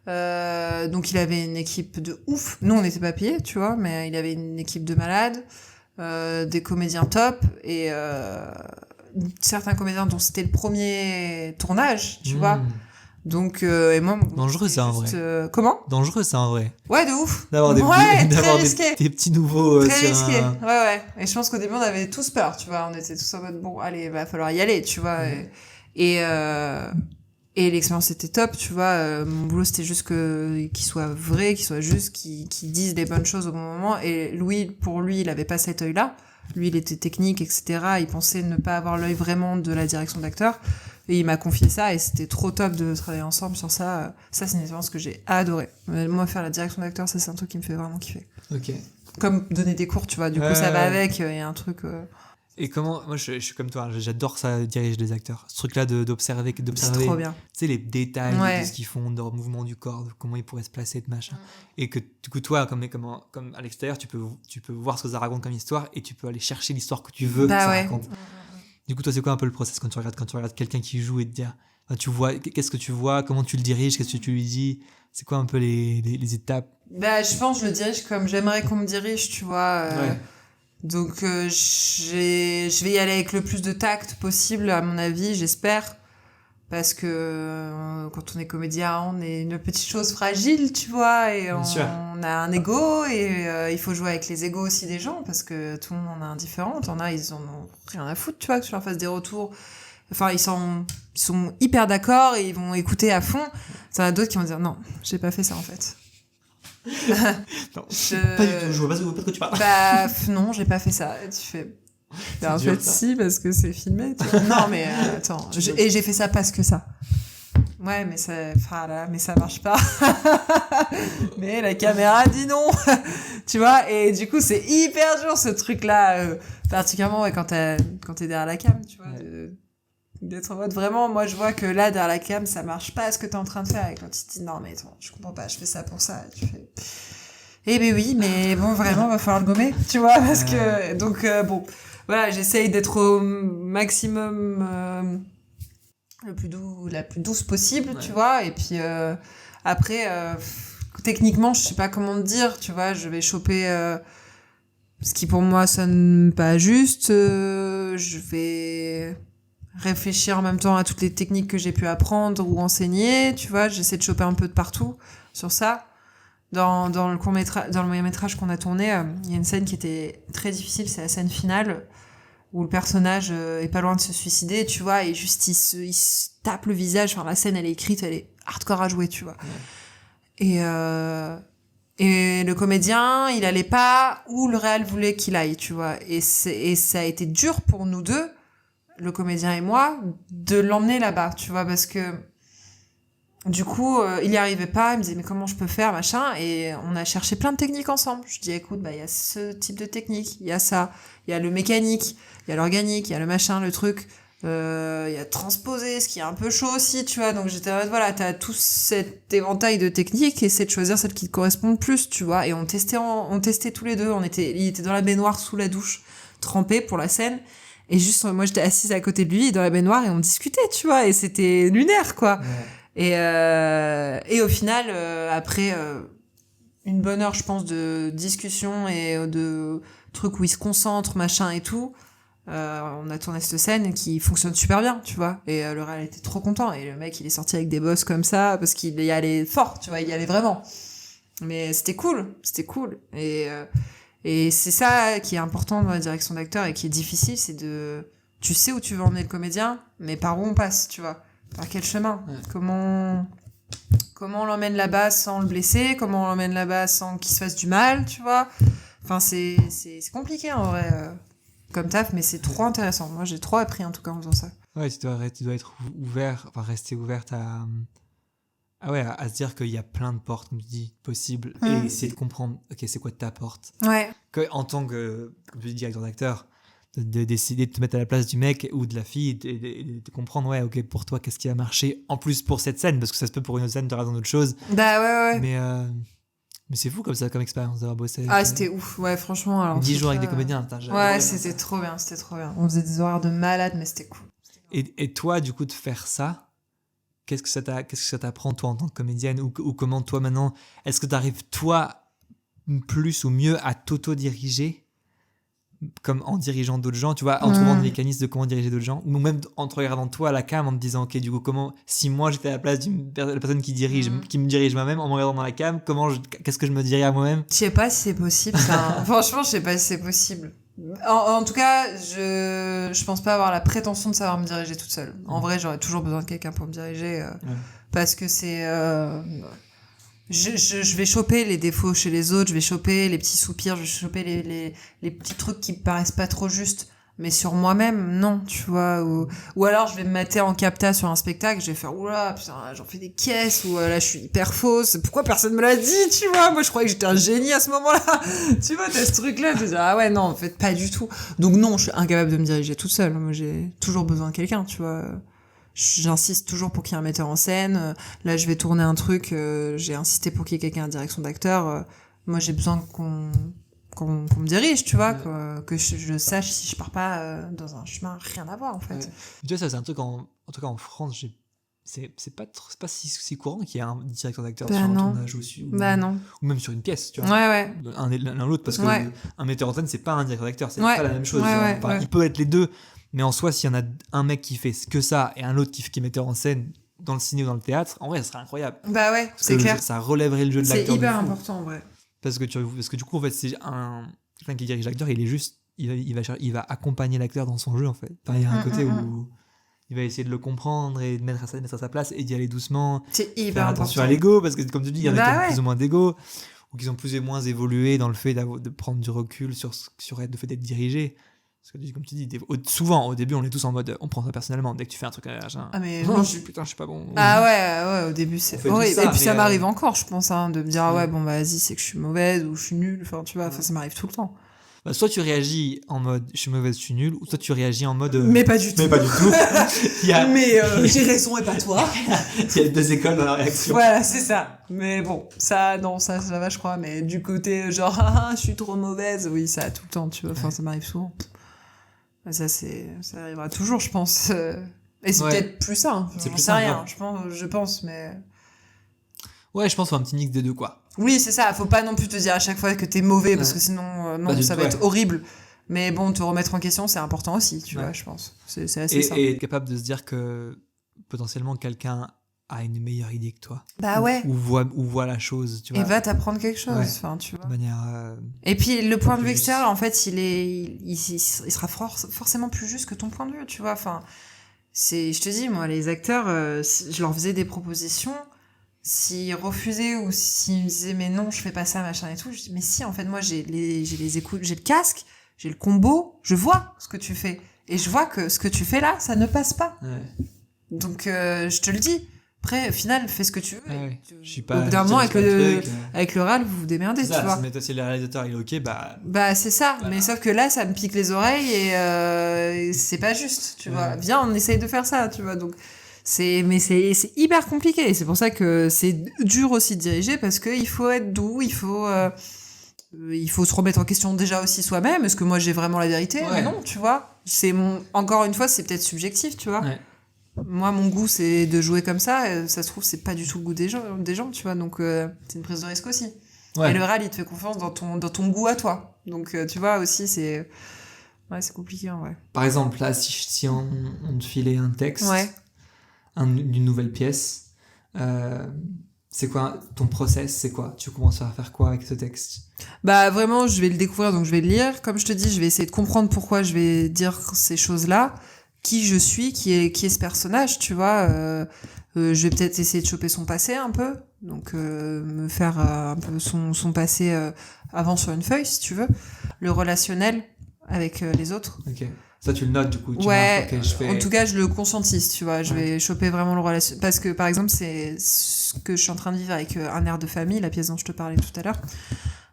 Donc il avait une équipe de ouf. Nous on n'était pas payés, tu vois, mais il avait une équipe de malades, des comédiens top et certains comédiens dont c'était le premier tournage, tu vois. Donc et moi dangereux ça en vrai. Comment? Dangereux ça en vrai. Ouais, de ouf. D'avoir des petits nouveaux très risqué. Ouais. Et je pense qu'au début on avait tous peur, tu vois, on était tous en mode bon, allez, va falloir y aller, tu vois. Et l'expérience était top, tu vois. Mon boulot, c'était juste qu'il soit vrai, qu'il soit juste, qu'il dise les bonnes choses au bon moment. Et Louis, pour lui, il avait pas cet œil-là. Lui, il était technique, etc. Il pensait ne pas avoir l'œil vraiment de la direction d'acteur. Et il m'a confié ça et c'était trop top de travailler ensemble sur ça. Ça, c'est une expérience que j'ai adorée. Moi, faire la direction d'acteur, ça, c'est un truc qui me fait vraiment kiffer. Ok. Comme donner des cours, tu vois. Du coup, ça va avec. Il y a un truc... Et comment, moi je suis comme toi, j'adore ça, diriger des acteurs. Ce truc-là d'observer, c'est trop bien. Tu sais, les détails de ce qu'ils font, de leur mouvement du corps, de comment ils pourraient se placer, de machin. Et que du coup, toi, comme à l'extérieur, tu peux voir ce que ça raconte comme histoire et tu peux aller chercher l'histoire que tu veux que ça raconte. Du coup, toi, c'est quoi un peu le process quand tu regardes quelqu'un qui joue et te dire, tu vois, qu'est-ce que tu vois, comment tu le diriges, qu'est-ce que tu lui dis, c'est quoi un peu les étapes? Je pense que je le dirige comme j'aimerais qu'on me dirige, tu vois. Donc je vais y aller avec le plus de tact possible, à mon avis, j'espère. Parce que quand on est comédien, on est une petite chose fragile, tu vois, et Bien sûr. on a un ego, et il faut jouer avec les égos aussi des gens, parce que tout le monde en a un différent. T'en as, ils en ont rien à foutre, tu vois, que tu leur fasses des retours. Enfin, ils sont hyper d'accord, et ils vont écouter à fond. T'en as d'autres qui vont dire, non, j'ai pas fait ça, en fait. Non, Je- pas du tout, je vois pas de quoi tu parles. Bah, non, j'ai pas fait ça. Et tu fais... C'est en dur, fait, ça. si, parce que c'est filmé. Tu vois. Non, mais attends. Et j'ai fait ça parce que ça. Ouais, mais ça, enfin, là, mais ça marche pas. Mais la caméra dit non. Tu vois, et du coup, c'est hyper dur ce truc-là. Particulièrement ouais, quand t'es derrière la cam, tu vois. Ouais. D'être en mode vraiment, moi je vois que là, derrière la cam, ça marche pas ce que t'es en train de faire. Et quand tu te dis non, mais attends, je comprends pas, je fais ça pour ça. Et tu fais. Eh ben oui, mais bon, vraiment, va falloir le gommer, tu vois, parce que, donc, bon, voilà, j'essaye d'être au maximum, la plus douce possible, tu vois, et puis, après, techniquement, je sais pas comment te dire, tu vois, je vais choper, ce qui pour moi sonne pas juste, je vais réfléchir en même temps à toutes les techniques que j'ai pu apprendre ou enseigner, tu vois, j'essaie de choper un peu de partout sur ça. Dans le moyen métrage qu'on a tourné, il y a une scène qui était très difficile, c'est la scène finale où le personnage est pas loin de se suicider, tu vois, et juste il se tape le visage. Enfin, la scène elle est écrite, elle est hardcore à jouer, tu vois. Et le comédien, il allait pas où le réal voulait qu'il aille, tu vois. Et ça a été dur pour nous deux, le comédien et moi, de l'emmener là-bas, tu vois, parce que du coup, il y arrivait pas, il me disait mais comment je peux faire, machin, et on a cherché plein de techniques ensemble. Je dis écoute, bah il y a ce type de technique, il y a ça, il y a le mécanique, il y a l'organique, il y a le machin, le truc, il y a transposer, ce qui est un peu chaud aussi, tu vois. Donc j'étais en mode voilà, t'as tout cet éventail de techniques, et essaie de choisir celle qui te correspond le plus, tu vois. Et on testait tous les deux, il était dans la baignoire sous la douche, trempé pour la scène. Et juste, moi j'étais assise à côté de lui dans la baignoire et on discutait, tu vois, et c'était lunaire, quoi. Ouais. Et au final, après une bonne heure, je pense, de discussion et de trucs où il se concentre, machin et tout, on a tourné cette scène qui fonctionne super bien, tu vois. Et le réal était trop content. Et le mec, il est sorti avec des bosses comme ça parce qu'il y allait fort, tu vois, il y allait vraiment. Mais c'était cool. Et c'est ça qui est important dans la direction d'acteur et qui est difficile, c'est tu sais où tu veux emmener le comédien, mais par où on passe, tu vois. Par quel chemin ? Ouais. Comment on l'emmène là-bas sans le blesser ? Comment on l'emmène là-bas sans qu'il se fasse du mal, tu vois ? Enfin, c'est compliqué en vrai, comme taf, mais c'est trop intéressant. Moi, j'ai trop appris en tout cas en faisant ça. Ouais, tu dois être ouvert, enfin rester ouverte à se dire qu'il y a plein de portes, comme tu dis, possibles, et essayer de comprendre, ok, c'est quoi ta porte. Ouais. En tant que, comme tu dis, directeur d'acteur, de décider de te mettre à la place du mec ou de la fille et de comprendre, ouais, ok, pour toi, qu'est-ce qui a marché en plus pour cette scène, parce que ça se peut pour une autre scène, tu auras dans autre chose. Bah ouais. Mais c'est fou comme ça, comme expérience d'avoir bossé avec, Ah, c'était ouf, ouais, franchement. Alors, 10 jours avec des ça, comédiens. Ouais, c'était trop bien. On faisait des horaires de malade, mais c'était cool. Et toi, du coup, de faire ça, qu'est-ce que ça t'apprend, toi, en tant que comédienne, ou comment, toi, maintenant, est-ce que tu arrives, toi, plus ou mieux à t'auto-diriger comme en dirigeant d'autres gens, tu vois, en trouvant des mécanismes de comment diriger d'autres gens, ou même en te regardant toi à la cam en te disant, ok, du coup, comment, si moi j'étais à la place de la personne qui me dirige moi-même, en me regardant dans la cam, qu'est-ce que je me dirais à moi-même? Je sais pas si c'est possible, ça. Franchement, je sais pas si c'est possible. En tout cas, je pense pas avoir la prétention de savoir me diriger toute seule. En vrai, j'aurais toujours besoin de quelqu'un pour me diriger, parce que c'est... Je vais choper les défauts chez les autres, je vais choper les petits soupirs, je vais choper les petits trucs qui me paraissent pas trop justes. Mais sur moi-même, non, tu vois. Ou alors, je vais me mater en capta sur un spectacle, je vais faire, oula, putain, j'en fais des caisses, ou là, je suis hyper fausse. Pourquoi personne me l'a dit, tu vois? Moi, je croyais que j'étais un génie à ce moment-là. Tu vois, t'as ce truc-là, tu te dis, ah ouais, non, en fait, pas du tout. Donc non, je suis incapable de me diriger toute seule. Moi, j'ai toujours besoin de quelqu'un, tu vois. J'insiste toujours pour qu'il y ait un metteur en scène. Là, je vais tourner un truc, j'ai insisté pour qu'il y ait quelqu'un en direction d'acteur. Moi, j'ai besoin qu'on me dirige, tu vois, que je sache si je pars pas dans un chemin rien à voir, en fait. Ouais. Tu vois, ça, c'est un truc, en tout cas en France, c'est pas si courant qu'il y ait un directeur d'acteur sur un tournage Non. ou même sur une pièce, tu vois. Ouais. L'un l'autre, parce que un metteur en scène, c'est pas un directeur d'acteur, c'est Ouais. pas la même chose. Ouais. Il peut être les deux, Mais en soi, s'il y en a un mec qui fait que ça et un autre qui est metteur en scène dans le ciné ou dans le théâtre, en vrai, ça serait incroyable. Bah ouais, Parce c'est que clair. Ça relèverait le jeu de l'acteur. C'est hyper de fou. important, en vrai. Parce que du coup, en fait, c'est quelqu'un qui dirige l'acteur, il va accompagner l'acteur dans son jeu, en fait. Enfin, il y a un côté où il va essayer de le comprendre et de mettre à sa place et d'y aller doucement. C'est hyper Faire important. attention à l'ego, parce que comme tu dis, il y en a qui ont ouais. plus ou moins d'ego, ou qui ont plus ou moins évolué dans le fait de prendre du recul sur le fait d'être dirigé. Parce que comme tu dis, souvent au début on est tous en mode on prend ça personnellement dès que tu fais un truc Ah mais oh, moi, putain je suis pas bon. Ah ouais, au début c'est horrible. Ça, et puis ça mais, m'arrive encore, je pense, de me dire ah ouais. ouais bon bah vas-y c'est que je suis mauvaise ou je suis nulle, enfin tu vois, Ouais. ça m'arrive tout le temps. Bah, soit tu réagis en mode je suis mauvaise, je suis nulle, ou soit tu réagis en mode Mais pas du tout. Mais pas du tout. Mais j'ai raison et pas toi. Il y a deux écoles dans la réaction. Voilà, c'est ça. Mais bon, ça va je crois, mais du côté genre je suis trop mauvaise, oui, ça tout le temps, tu vois, enfin ça m'arrive souvent. Ça arrivera toujours, je pense. Et c'est peut-être plus ça, hein. C'est J'en plus sais ça, rien, ouais. je pense, mais... Ouais, je pense qu'il faut un petit mix des deux, quoi. Oui, c'est ça, faut pas non plus te dire à chaque fois que t'es mauvais, parce que sinon, non, ça va être horrible. Mais bon, te remettre en question, c'est important aussi, tu vois, je pense. C'est assez ça. Et être capable de se dire que potentiellement quelqu'un a une meilleure idée que toi. Bah ouais. Ou voit la chose, tu vois. Et va t'apprendre quelque chose, enfin, tu vois. De manière... Et puis, le point de vue extérieur, en fait, il sera forcément plus juste que ton point de vue, tu vois, enfin... Je te dis, moi, les acteurs, je leur faisais des propositions, s'ils refusaient ou s'ils me disaient mais non, je fais pas ça, machin et tout, je dis mais si, en fait, moi, j'ai les écoutes, j'ai le casque, j'ai le combo, je vois ce que tu fais. Et je vois que ce que tu fais là, ça ne passe pas. Ouais. Donc, je te le dis. Après, au final, fais ce que tu veux. Ouais. Je suis pas... Au bout d'un moment, avec le RAL, vous vous démerdez, tu vois. Mais si le réalisateur il est ok, bah... Bah, c'est ça. Voilà. Mais sauf que là, ça me pique les oreilles et c'est pas juste, tu vois. Viens, on essaye de faire ça, tu vois. Donc, c'est hyper compliqué. Et c'est pour ça que c'est dur aussi de diriger parce qu'il faut être doux, il faut se remettre en question déjà aussi soi-même. Est-ce que moi, j'ai vraiment la vérité? Mais non, tu vois. Encore une fois, c'est peut-être subjectif, tu vois. Ouais. Moi, mon goût, c'est de jouer comme ça. Ça se trouve, c'est pas du tout le goût des gens, tu vois. Donc, c'est une prise de risque aussi. Ouais. Et le RAL, il te fait confiance dans ton goût à toi. Donc, tu vois, aussi, c'est compliqué, en vrai. Par exemple, là, si on te filait un texte d'une nouvelle pièce, c'est quoi ton process? C'est quoi? Tu commences à faire quoi avec ce texte? Bah, vraiment, je vais le découvrir, donc je vais le lire. Comme je te dis, je vais essayer de comprendre pourquoi je vais dire ces choses-là. Qui je suis, qui est ce personnage, tu vois. Je vais peut-être essayer de choper son passé un peu, donc me faire un peu son passé avant sur une feuille, si tu veux. Le relationnel avec les autres. Ok. Ça, tu le notes, du coup. En tout cas, je le conscientise, tu vois. Je vais choper vraiment le relationnel. Parce que, par exemple, c'est ce que je suis en train de vivre avec Un air de famille, la pièce dont je te parlais tout à l'heure.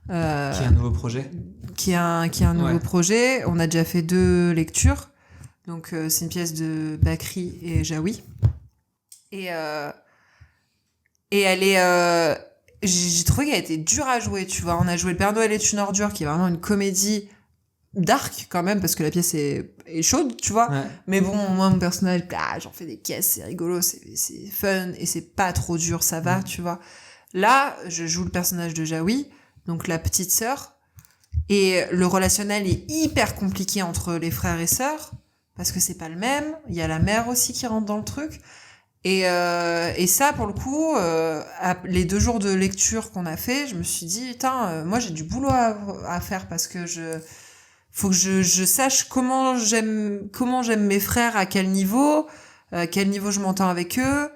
Qui est un nouveau projet. Qui est un nouveau projet. On a déjà fait 2 lectures. Donc, c'est une pièce de Bakri et Jaoui. Et elle est... j'ai trouvé qu'elle était dure à jouer, tu vois. On a joué Le Père Noël est une ordure, qui est vraiment une comédie dark, quand même, parce que la pièce est chaude, tu vois. Ouais. Mais bon, moi, mon personnage, j'en fais des caisses, c'est rigolo, c'est fun, et c'est pas trop dur, ça va, tu vois. Là, je joue le personnage de Jaoui, donc la petite sœur, et le relationnel est hyper compliqué entre les frères et sœurs, parce que c'est pas le même. Il y a la mère aussi qui rentre dans le truc. Et ça, pour le coup, les 2 jours de lecture qu'on a fait, je me suis dit, putain, moi j'ai du boulot à faire parce que faut que je sache comment j'aime mes frères, à quel niveau je m'entends avec eux.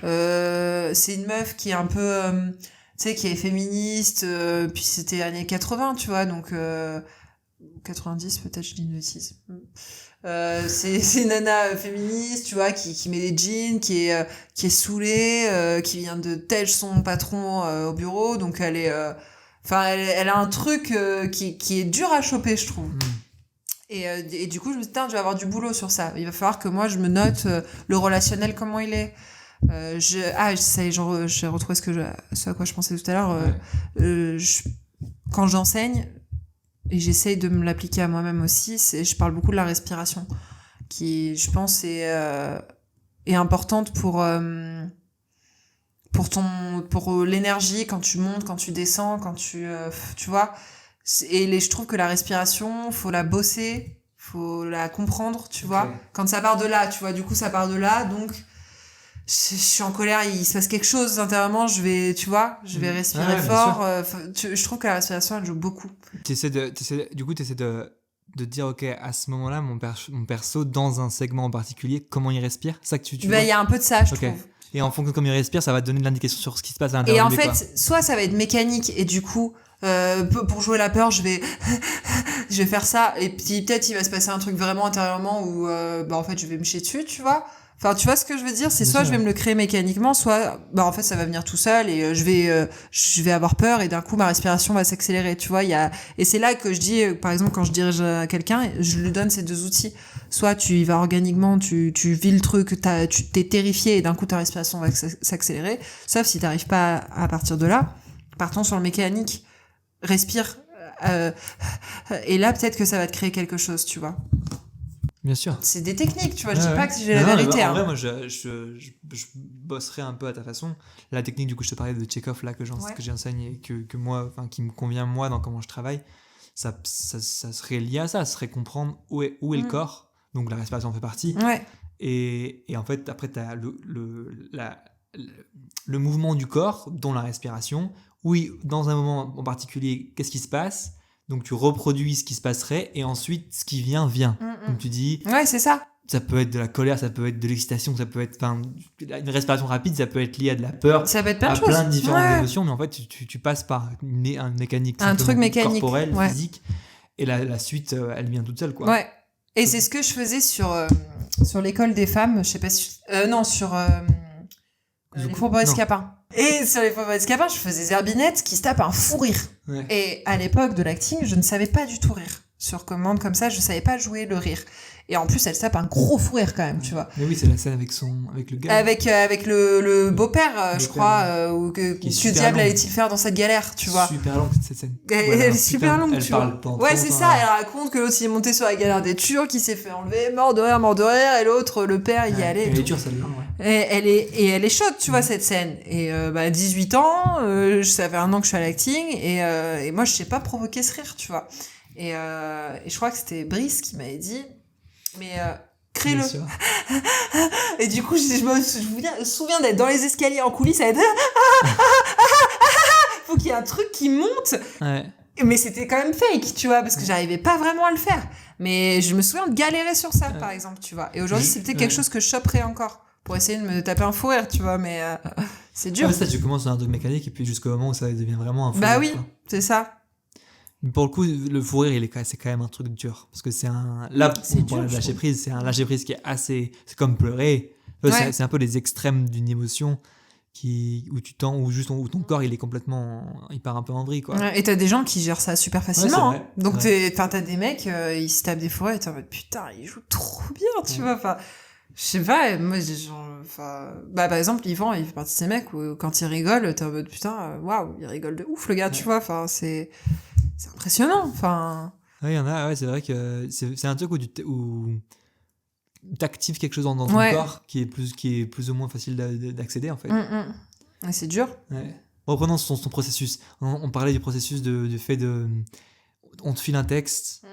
C'est une meuf qui est un peu, tu sais, qui est féministe, puis c'était années 80, tu vois, donc 90 peut-être, je dis une bêtise. C'est une nana féministe, tu vois, qui met des jeans, qui est saoulée, qui vient de tèche son patron au bureau, donc elle est elle a un truc qui est dur à choper, je trouve. Et du coup, je me dis, je vais avoir du boulot sur ça. Il va falloir que moi je me note le relationnel, comment il est. J'ai retrouvé ce à quoi je pensais tout à l'heure. Quand j'enseigne, et j'essaye de me l'appliquer à moi-même aussi, je parle beaucoup de la respiration, qui, je pense, est importante pour l'énergie, quand tu montes, quand tu descends, quand tu vois. Et je trouve que la respiration, faut la bosser, faut la comprendre, tu vois. Ok. Quand ça part de là, tu vois, du coup, ça part de là, donc je suis en colère, il se passe quelque chose intérieurement, je vais respirer Ouais, bien fort. Je trouve que la respiration, elle joue beaucoup. Du coup, t'essaies de dire, ok, à ce moment-là, mon perso, dans un segment en particulier, comment il respire. C'est ça que tu vois. Il y a un peu de ça, je Ok. trouve. Et en fonction de comment il respire, ça va te donner de l'indication sur ce qui se passe à Et l'intérieur en de lui, fait, quoi. soit ça va être mécanique et du coup, pour jouer la peur, je vais faire ça et puis peut-être il va se passer un truc vraiment intérieurement où en fait je vais me chier dessus, tu vois. Enfin, tu vois ce que je veux dire, c'est Bien soit sûr, je vais me le créer mécaniquement, soit en fait ça va venir tout seul et je vais avoir peur et d'un coup ma respiration va s'accélérer, tu vois. Et c'est là que je dis par exemple quand je dirige à quelqu'un, je lui donne ces deux outils. Soit tu y vas organiquement, tu vis le truc, tu t'es terrifié et d'un coup ta respiration va s'accélérer, sauf si t'arrives pas à partir de là. Partons sur le mécanique, respire et là peut-être que ça va te créer quelque chose, tu vois. Bien sûr. C'est des techniques, tu vois, je Ouais, dis pas ouais. que j'ai la Non, vérité. mais en hein. vrai, moi, je bosserai un peu à ta façon. La technique, du coup, je te parlais de Chekhov, là, que j'enseigne et que moi, enfin, qui me convient, moi, dans comment je travaille, ça serait lié à ça. Ça serait comprendre où est le corps. Donc, la respiration en fait partie. Ouais. Et en fait, après, tu as le mouvement du corps, dont la respiration. Oui, dans un moment en particulier, qu'est-ce qui se passe? Donc, tu reproduis ce qui se passerait et ensuite, ce qui vient. Donc, tu dis, Ouais, c'est ça. ça peut être de la colère, ça peut être de l'excitation, ça peut être, enfin, une respiration rapide, ça peut être lié à de la peur, Ça peut être plein à de choses. plein de différentes Ouais. émotions, mais en fait, tu passes par un mécanique, Un truc simplement mécanique, corporel, ouais. physique, et la suite, elle vient toute seule, quoi. Ouais. Et c'est ce que je faisais sur l'école des femmes, je sais pas si... non, sur les faux escapins. Et sur les faux escapins, je faisais Zerbinette qui se tape un fou rire. Ouais. Et à l'époque de l'acting, je ne savais pas du tout rire. Sur commande comme ça, je savais pas jouer le rire. Et en plus, elle se tape un gros fou rire quand même, tu vois. Mais oui, c'est la scène avec le gars. Avec le beau-père, je beau-père, crois, ou que Qui est que super diable long. allait-il faire dans cette galère, tu vois. Super longue, cette scène. Elle est super longue, elle tu parle vois. pendant Ouais, trop c'est longtemps, ça, ouais. elle raconte que l'autre il est monté sur la galère des Turcs, il s'est fait enlever, mort de rire, et l'autre, le père, il y Ouais, allait. et elle est tout. dure, celle-là, ouais. Et elle est chaude, tu vois, cette scène. Et 18 ans, ça fait 1 an que je suis à l'acting, et moi, je sais pas provoquer ce rire, tu vois. Et je crois que c'était Brice qui m'avait dit, mais crée-le. Bien sûr. Et du coup, je me souviens d'être dans les escaliers en coulisses, à être faut qu'il y ait un truc qui monte. Ouais. Mais c'était quand même fake, tu vois, parce que j'arrivais pas vraiment à le faire. Mais je me souviens de galérer sur ça, par exemple, tu vois. Et aujourd'hui, c'est peut-être quelque chose que je choperais encore pour essayer de me taper un fou rire, tu vois, mais c'est dur. Ah, mais ça, tu commences dans un truc mécanique et puis jusqu'au moment où ça devient vraiment un fou Bah rire, oui, quoi. c'est ça. Mais pour le coup, le fou rire, c'est quand même un truc dur. Parce que c'est un. Là, C'est on dur, parle de je lâcher trouve. prise, c'est un lâcher prise qui est assez. C'est comme pleurer. Ouais. C'est un peu les extrêmes d'une émotion où ton corps il est complètement. Il part un peu en vrille, quoi. Ouais, et t'as des gens qui gèrent ça super facilement. Ouais, c'est hein. vrai. Donc Ouais. t'as des mecs, ils se tapent des fous rires et t'es en mode putain, ils jouent trop bien, tu vois. Enfin, je sais pas, moi, par exemple, Yvan, il fait partie de ces mecs où quand il rigole, t'es en mode putain, waouh, il rigole de ouf, le gars, tu vois. Enfin, c'est impressionnant. Enfin, Ouais, il y en a, ouais, c'est vrai que c'est un truc où t'actives quelque chose dans ton Ouais. corps qui est plus ou moins facile d'accéder, en fait. Et c'est dur. Ouais. Reprenons son processus. On parlait du processus du fait de. On te file un texte,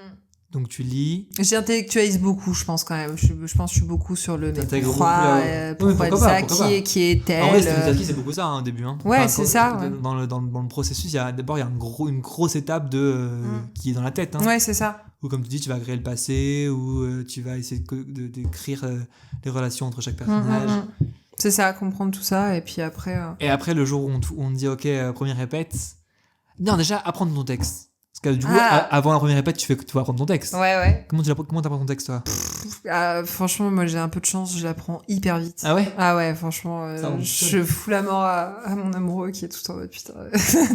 donc tu lis. J'intellectualise beaucoup, je pense quand même. Je pense que je suis beaucoup sur le mais T'intègres pourquoi, beaucoup la- pourquoi Oui, elle pourquoi ça, pas, pourquoi pas. qui est-elle. En vrai, Stanislavski, c'est beaucoup ça au début. Hein. Ouais, c'est ça, ouais. Dans le processus, d'abord, il y a une grosse étape qui est dans la tête. Hein. Ouais, c'est ça. Où, comme tu dis, tu vas créer le passé, ou tu vas essayer d'écrire les relations entre chaque personnage. C'est ça, comprendre tout ça, et puis après... Et après, le jour où on te dit, OK, première répète, non, déjà, apprendre ton texte. Parce que du coup, avant la première répète, tu vas apprendre ton texte. Ouais. Comment t'apprends ton texte, toi? Franchement, moi j'ai un peu de chance, je l'apprends hyper vite. Ah ouais? Ah ouais, franchement, Ça, on je fous la mort à mon amoureux qui est tout en mode putain,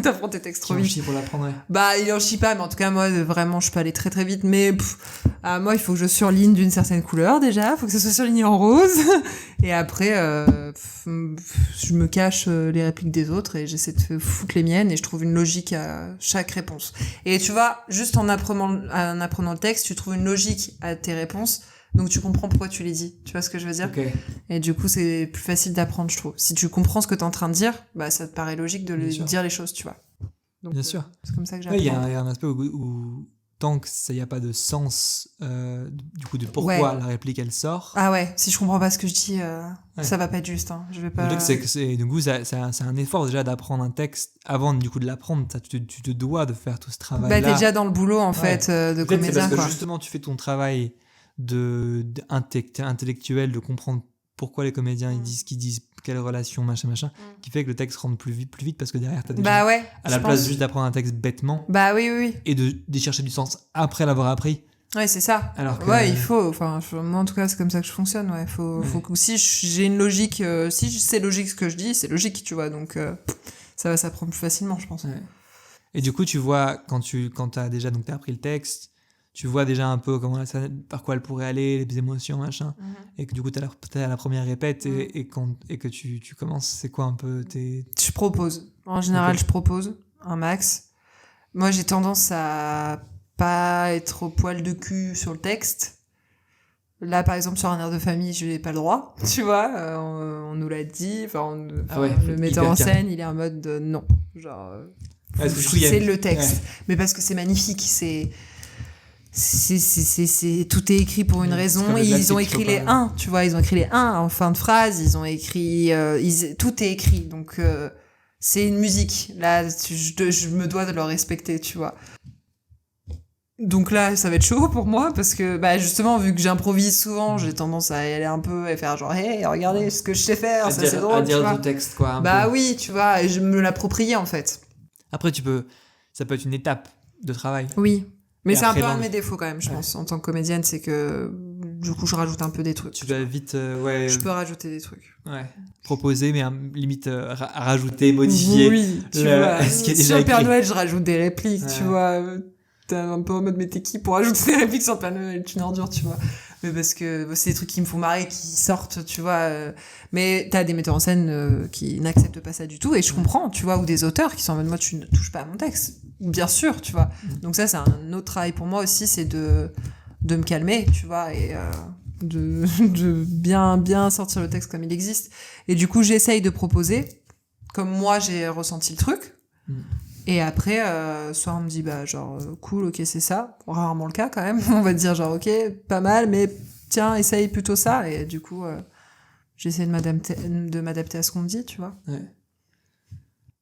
t'apprends tes textes trop Tu en vite. chies pour l'apprendre, ouais. Bah, il en chie pas, mais en tout cas, moi, vraiment, je peux aller très très vite. Mais moi, il faut que je surligne d'une certaine couleur déjà, faut que ça soit surligné en rose. Et après, je me cache les répliques des autres et j'essaie de foutre les miennes et je trouve une logique à chaque réponse. Et tu vois, juste en apprenant le texte, tu trouves une logique à tes réponses. Donc tu comprends pourquoi tu les dis. Tu vois ce que je veux dire? Ok. Et du coup, c'est plus facile d'apprendre, je trouve. Si tu comprends ce que t'es en train de dire, bah ça te paraît logique de Bien sûr. dire les choses, tu vois. Donc, Bien sûr. c'est comme ça que Ouais, il y j'apprends. a un aspect où tant que ça y a pas de sens du coup de pourquoi la réplique elle sort. Ah ouais, si je comprends pas ce que je dis, Ouais. ça va pas être juste. Hein. Je vais pas. Le truc c'est que du coup c'est un effort déjà d'apprendre un texte avant du coup de l'apprendre. Ça, tu te dois de faire tout ce travail là. Bah t'es déjà dans le boulot en Ouais. fait de Peut-être c'est comédien parce que quoi. justement tu fais ton travail intellectuel de comprendre pourquoi les comédiens ils disent ce qu'ils disent, quelle relation machin qui fait que le texte rentre plus vite parce que derrière t'as déjà Bah ouais. à la je place pense. juste d'apprendre un texte bêtement Bah oui. et d'y chercher du sens après l'avoir appris. Ouais, c'est ça. Alors que- Ouais, il faut. Enfin, moi en tout cas, c'est comme ça que je fonctionne. Ouais, faut que si j'ai une logique, si c'est logique ce que je dis, c'est logique, tu vois. Donc ça va s'apprendre plus facilement, je pense. Ouais. Et du coup, tu vois quand t'as déjà t'as appris le texte, tu vois déjà un peu par quoi elle pourrait aller, les émotions machin, et que du coup t'es à la première répète et que tu commences, c'est quoi un peu tes... Je propose. En général, Ok. je propose un max. Moi, j'ai tendance à pas être au poil de cul sur le texte. Là, par exemple, sur un air de famille, je n'ai pas le droit, tu vois. On nous l'a dit. Enfin, Ah ouais, le hyper metteur en carré. scène, il est en mode non. Genre, Parce que du coup, il y a- c'est le texte. Ouais. Mais parce que c'est magnifique, tout est écrit pour une Ouais, raison. c'est comme les Ils ont classiques, écrit faut les pas- 1, tu vois. Ils ont écrit les 1 en fin de phrase. Ils ont écrit... tout est écrit. Donc, c'est une musique. Là, je me dois de le respecter, tu vois. Donc là, ça va être chaud pour moi parce que, bah, justement, vu que j'improvise souvent, j'ai tendance à y aller un peu et faire genre, hey, regardez ce que je sais faire, ça c'est drôle, tu vois. du texte quoi. Un Bah peu. oui, tu vois, et je me l'approprier en fait. Après ça peut être une étape de travail. Oui. Mais Et c'est un après, peu un de l'envie. mes défauts quand même, je pense, en tant que comédienne, c'est que du coup, je rajoute un peu des trucs. Tu dois vite Je peux rajouter des trucs. proposer mais limite rajouter, modifier. Oui, tu le- vois. ce qui est déjà Sur le Père écrit. Noël, je rajoute des répliques, tu Ouais. vois. T'es un peu en mode, mais t'es qui pour rajouter des répliques sur le Père Noël? Tu es une ordure, tu vois. Mais parce que c'est des trucs qui me font marrer, qui sortent, tu vois. Mais t'as des metteurs en scène qui n'acceptent pas ça du tout, et je comprends, tu vois, ou des auteurs qui sont en mode, moi, tu ne touches pas à mon texte. Bien sûr, tu vois. Donc ça, c'est un autre travail pour moi aussi, c'est de me calmer, tu vois, et de bien sortir le texte comme il existe. Et du coup, j'essaye de proposer, comme moi, j'ai ressenti le truc. Et après, soit on me dit, bah, genre, cool, ok, c'est ça. Rarement le cas, quand même. On va te dire, genre, ok, pas mal, mais tiens, essaye plutôt ça. Et du coup, j'essaie de m'adapter à ce qu'on me dit, tu vois. Ouais.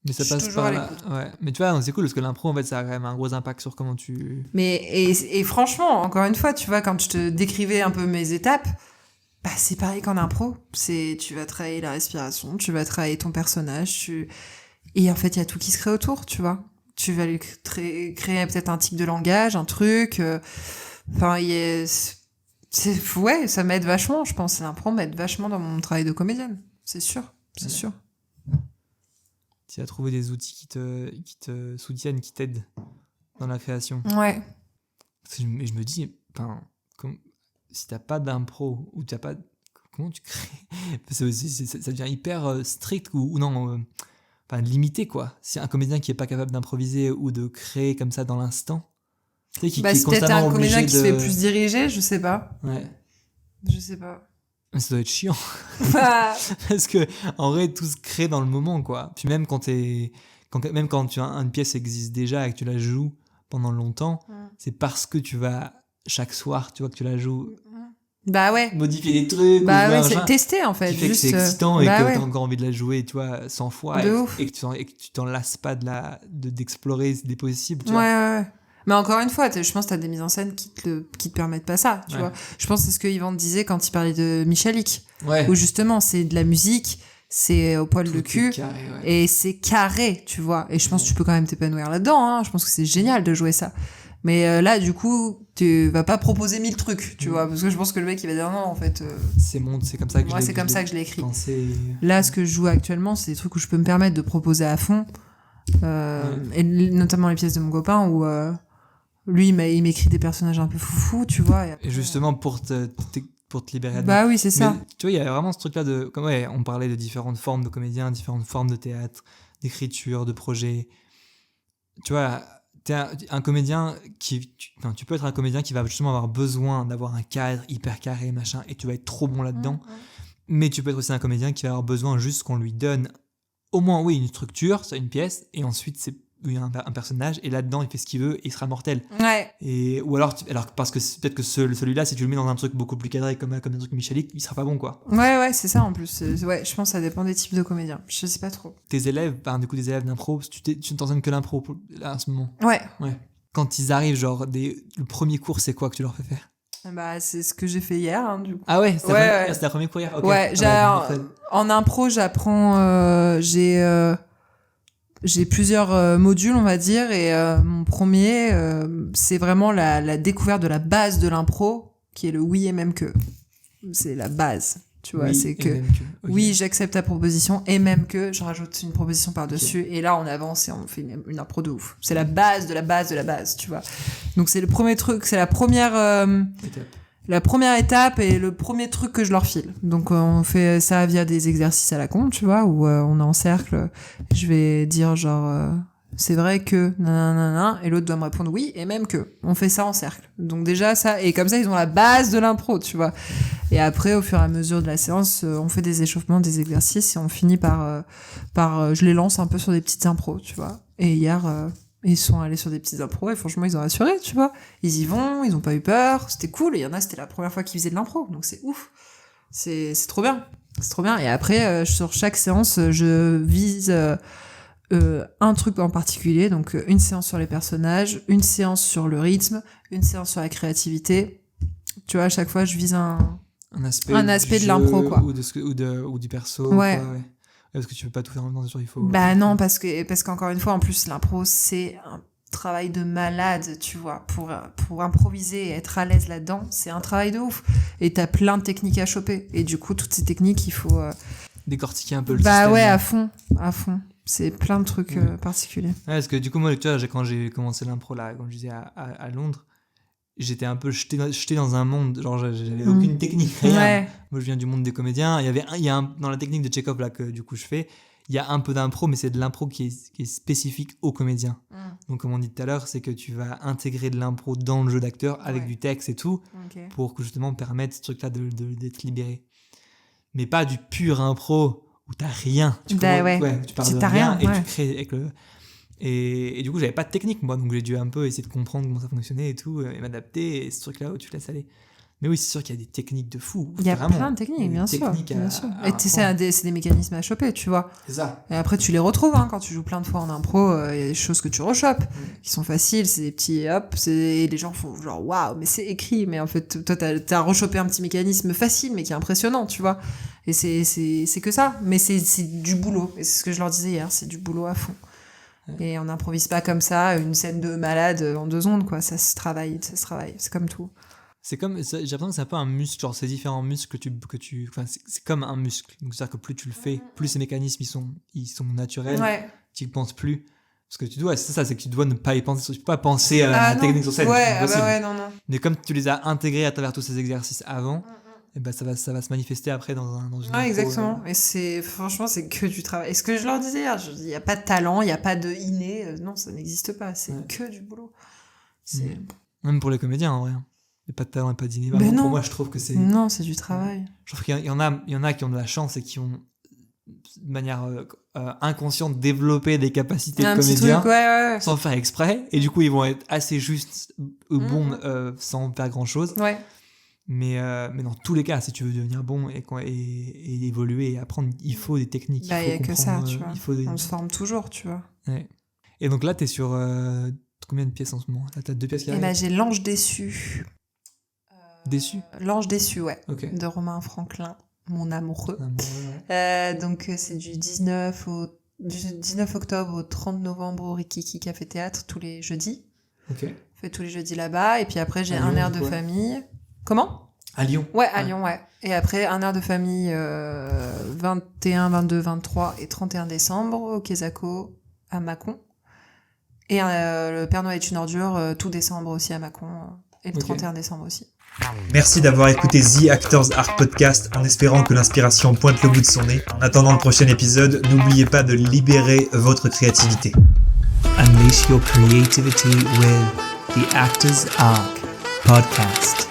Mais ça Je suis passe toujours par à là. l'écoute. Ouais. Mais tu vois, c'est cool parce que l'impro, en fait, ça a quand même un gros impact sur comment tu. Mais, et franchement, encore une fois, tu vois, quand je te décrivais un peu mes étapes, bah, c'est pareil qu'en impro. Tu vas travailler la respiration, tu vas travailler ton personnage, et en fait, il y a tout qui se crée autour, tu vois. Tu vas lui créer peut-être un tic de langage, un truc. Enfin, ouais, ça m'aide vachement, je pense. L'impro m'aide vachement dans mon travail de comédienne. C'est sûr, c'est Ouais. sûr. Tu as trouvé des outils qui te soutiennent, qui t'aident dans la création. Ouais. Parce que je me dis, enfin, si t'as pas d'impro ou t'as pas, comment tu crées? Parce que ça devient hyper strict ou non, enfin limité quoi. Si un comédien qui est pas capable d'improviser ou de créer comme ça dans l'instant, tu sais, qui est C'est peut-être constamment un comédien obligé qui se fait de. plus diriger, je sais pas. Ouais. Je sais pas. Mais ça doit être chiant parce que en vrai tout se crée dans le moment quoi. Puis même quand une pièce existe déjà et que tu la joues pendant longtemps, c'est parce que tu vas chaque soir, tu vois, que tu la joues, Bah ouais. modifier des trucs, Bah ou ouais, machin, c'est testé en fait. qui fait juste, que c'est excitant et bah que ouais. t'as encore envie de la jouer, tu vois, 100 fois De et ouf. que tu t'en lasses pas d'explorer des possibles, tu Ouais, vois. ouais. Mais encore une fois, je pense que t'as des mises en scène qui te permettent pas ça, tu Ouais. vois. Je pense que c'est ce que Yvan disait quand il parlait de Michalik. Ouais. Où justement, c'est de la musique, c'est au poil Tout de est cul. carré, ouais. Et c'est carré, tu vois. Et je pense que tu peux quand même t'épanouir là-dedans, hein. Je pense que c'est génial de jouer ça. Mais là, du coup, tu vas pas proposer 1000 trucs, tu vois. Parce que je pense que le mec, il va dire non, en fait. C'est comme ça que Moi, je c'est comme ça que je l'ai écrit. pensé. Là, ce que je joue actuellement, c'est des trucs où je peux me permettre de proposer à fond. Et notamment les pièces de mon copain où lui, il m'écrit des personnages un peu foufou, tu vois. Et justement, pour te libérer de Bah oui, c'est ça. Mais, tu vois, il y a vraiment ce truc-là de... Comme, ouais, on parlait de différentes formes de comédiens, différentes formes de théâtre, d'écriture, de projet. Tu vois, t'es un comédien tu peux être un comédien qui va justement avoir besoin d'avoir un cadre hyper carré, machin, et tu vas être trop bon là-dedans. Mais tu peux être aussi un comédien qui va avoir besoin juste qu'on lui donne au moins, oui, une structure, c'est une pièce, et ensuite, c'est où il y a un personnage et là-dedans il fait ce qu'il veut et il sera mortel. Ouais. Et ou alors parce que peut-être que celui-là, si tu le mets dans un truc beaucoup plus cadré comme un truc Michalik, il sera pas bon quoi. Ouais, c'est ça en plus. Ouais, je pense que ça dépend des types de comédiens. Je sais pas trop. Tes élèves, du coup des élèves d'impro, tu ne t'enseignes que l'impro là en ce moment. Ouais. Quand ils arrivent, genre le premier cours, c'est quoi que tu leur fais faire? Bah, c'est ce que j'ai fait hier, hein, du coup. Ah ouais, c'était Ouais. la première cours hier. Okay. Ouais, en impro, j'apprends. J'ai plusieurs modules, on va dire, et mon premier, c'est vraiment la découverte de la base de l'impro, qui est le oui et même que. C'est la base, tu vois. Oui, c'est que okay. oui, j'accepte ta proposition, et même que je rajoute une proposition par-dessus, et là on avance et on fait une impro de ouf. C'est la base de la base de la base, tu vois. Donc c'est le premier truc, c'est la première étape et le premier truc que je leur file. Donc on fait ça via des exercices à la con, tu vois, où on est en cercle. Je vais dire genre c'est vrai que nanana, et l'autre doit me répondre oui et même que. On fait ça en cercle. Donc déjà ça, et comme ça ils ont la base de l'impro, tu vois. Et après au fur et à mesure de la séance, on fait des échauffements, des exercices et on finit par je les lance un peu sur des petites impros, tu vois. Et hier ils sont allés sur des petites impros et franchement ils ont assuré, tu vois. Ils y vont, ils ont pas eu peur, c'était cool. Et il y en a, c'était la première fois qu'ils faisaient de l'impro, donc c'est ouf. C'est trop bien. C'est trop bien. Et après, sur chaque séance, je vise un truc en particulier. Donc une séance sur les personnages, une séance sur le rythme, une séance sur la créativité. Tu vois, à chaque fois, je vise un aspect de l'impro, quoi. Ou du perso. Ouais. Quoi, ouais. Parce que tu peux pas tout faire en même temps, sûr, il faut. Bah non, parce qu'encore une fois, en plus, l'impro, c'est un travail de malade, tu vois. Pour improviser et être à l'aise là-dedans, c'est un travail de ouf. Et t'as plein de techniques à choper. Et du coup, toutes ces techniques, il faut décortiquer un peu le système. Bah ouais, à fond. C'est plein de trucs particuliers. Ouais, parce que du coup, moi, tu vois, quand j'ai commencé l'impro, là, comme je disais, à Londres, j'étais un peu jeté dans un monde, genre j'avais aucune technique, rien. Ouais. Moi je viens du monde des comédiens, dans la technique de Chekhov là que du coup je fais, il y a un peu d'impro, mais c'est de l'impro qui est spécifique aux comédiens. Donc comme on dit tout à l'heure, c'est que tu vas intégrer de l'impro dans le jeu d'acteur avec du texte et tout, pour justement permettre ce truc là d'être libéré. Mais pas du pur impro où t'as rien, tu pars de rien et tu crées avec le... Et du coup, j'avais pas de technique, moi, donc j'ai dû un peu essayer de comprendre comment ça fonctionnait et tout, et m'adapter, et ce truc-là où tu te laisses aller. Mais oui, c'est sûr qu'il y a des techniques de fou. Il y a plein de techniques, bien sûr. Et c'est des mécanismes à choper, tu vois. C'est ça. Et après, tu les retrouves, hein, quand tu joues plein de fois en impro, il y a des choses que tu rechopes, qui sont faciles, c'est des petits, et les gens font genre, waouh, mais c'est écrit, mais en fait, toi, t'as rechopé un petit mécanisme facile, mais qui est impressionnant, tu vois. Et c'est que ça. Mais c'est du boulot. Et c'est ce que je leur disais hier, c'est du boulot à fond. Et on n'improvise pas comme ça une scène de malade en 2 secondes, quoi. Ça se travaille, c'est comme tout. J'ai l'impression que c'est un peu un muscle, genre ces différents muscles que tu enfin, c'est comme un muscle. Donc c'est-à-dire que plus tu le fais, plus ces mécanismes ils sont naturels, tu y penses plus. Parce que c'est que tu dois ne pas y penser, tu peux pas penser à la technique sur scène. Non. Mais comme tu les as intégrés à travers tous ces exercices avant, et ben ça va se manifester après dans une impro, exactement. Et franchement, c'est que du travail. Et ce que je leur disais hier, il n'y a pas de talent, il n'y a pas de inné, non, ça n'existe pas, c'est que du boulot. Même pour les comédiens, en vrai. Il n'y a pas de talent et pas d'inné. Pour moi, je trouve que c'est... Non, c'est du travail. Je trouve qu'il y en a qui ont de la chance et qui ont, de manière inconsciente, développé des capacités de comédien sans faire exprès. Et du coup, ils vont être assez justes ou bons sans faire grand-chose. Ouais. Mais dans tous les cas, si tu veux devenir bon et évoluer et apprendre, il faut des techniques. Bah, il n'y a que ça, tu vois. On se forme toujours, tu vois. Ouais. Et donc là, t'es sur combien de pièces en ce moment? Là, t'as 2 pièces qui arrivent. J'ai L'Ange déçu. Déçu? L'Ange déçu, ouais. Okay. De Romain Franklin, mon amoureux. Donc c'est du 19 octobre au 30 novembre au Rikiki Café Théâtre, tous les jeudis. Ok. Je fais tous les jeudis là-bas. Et puis après, j'ai un air de famille. Comment? À Lyon. Ouais, à Lyon, ouais. Et après, un air de famille 21, 22, 23 et 31 décembre au Quesaco à Mâcon. Et le Père Noël est une ordure tout décembre aussi à Mâcon. Et le 31 décembre aussi. Merci d'avoir écouté The Actors Art Podcast en espérant que l'inspiration pointe le bout de son nez. En attendant le prochain épisode, n'oubliez pas de libérer votre créativité. Unleash your creativity with The Actors Arc Podcast.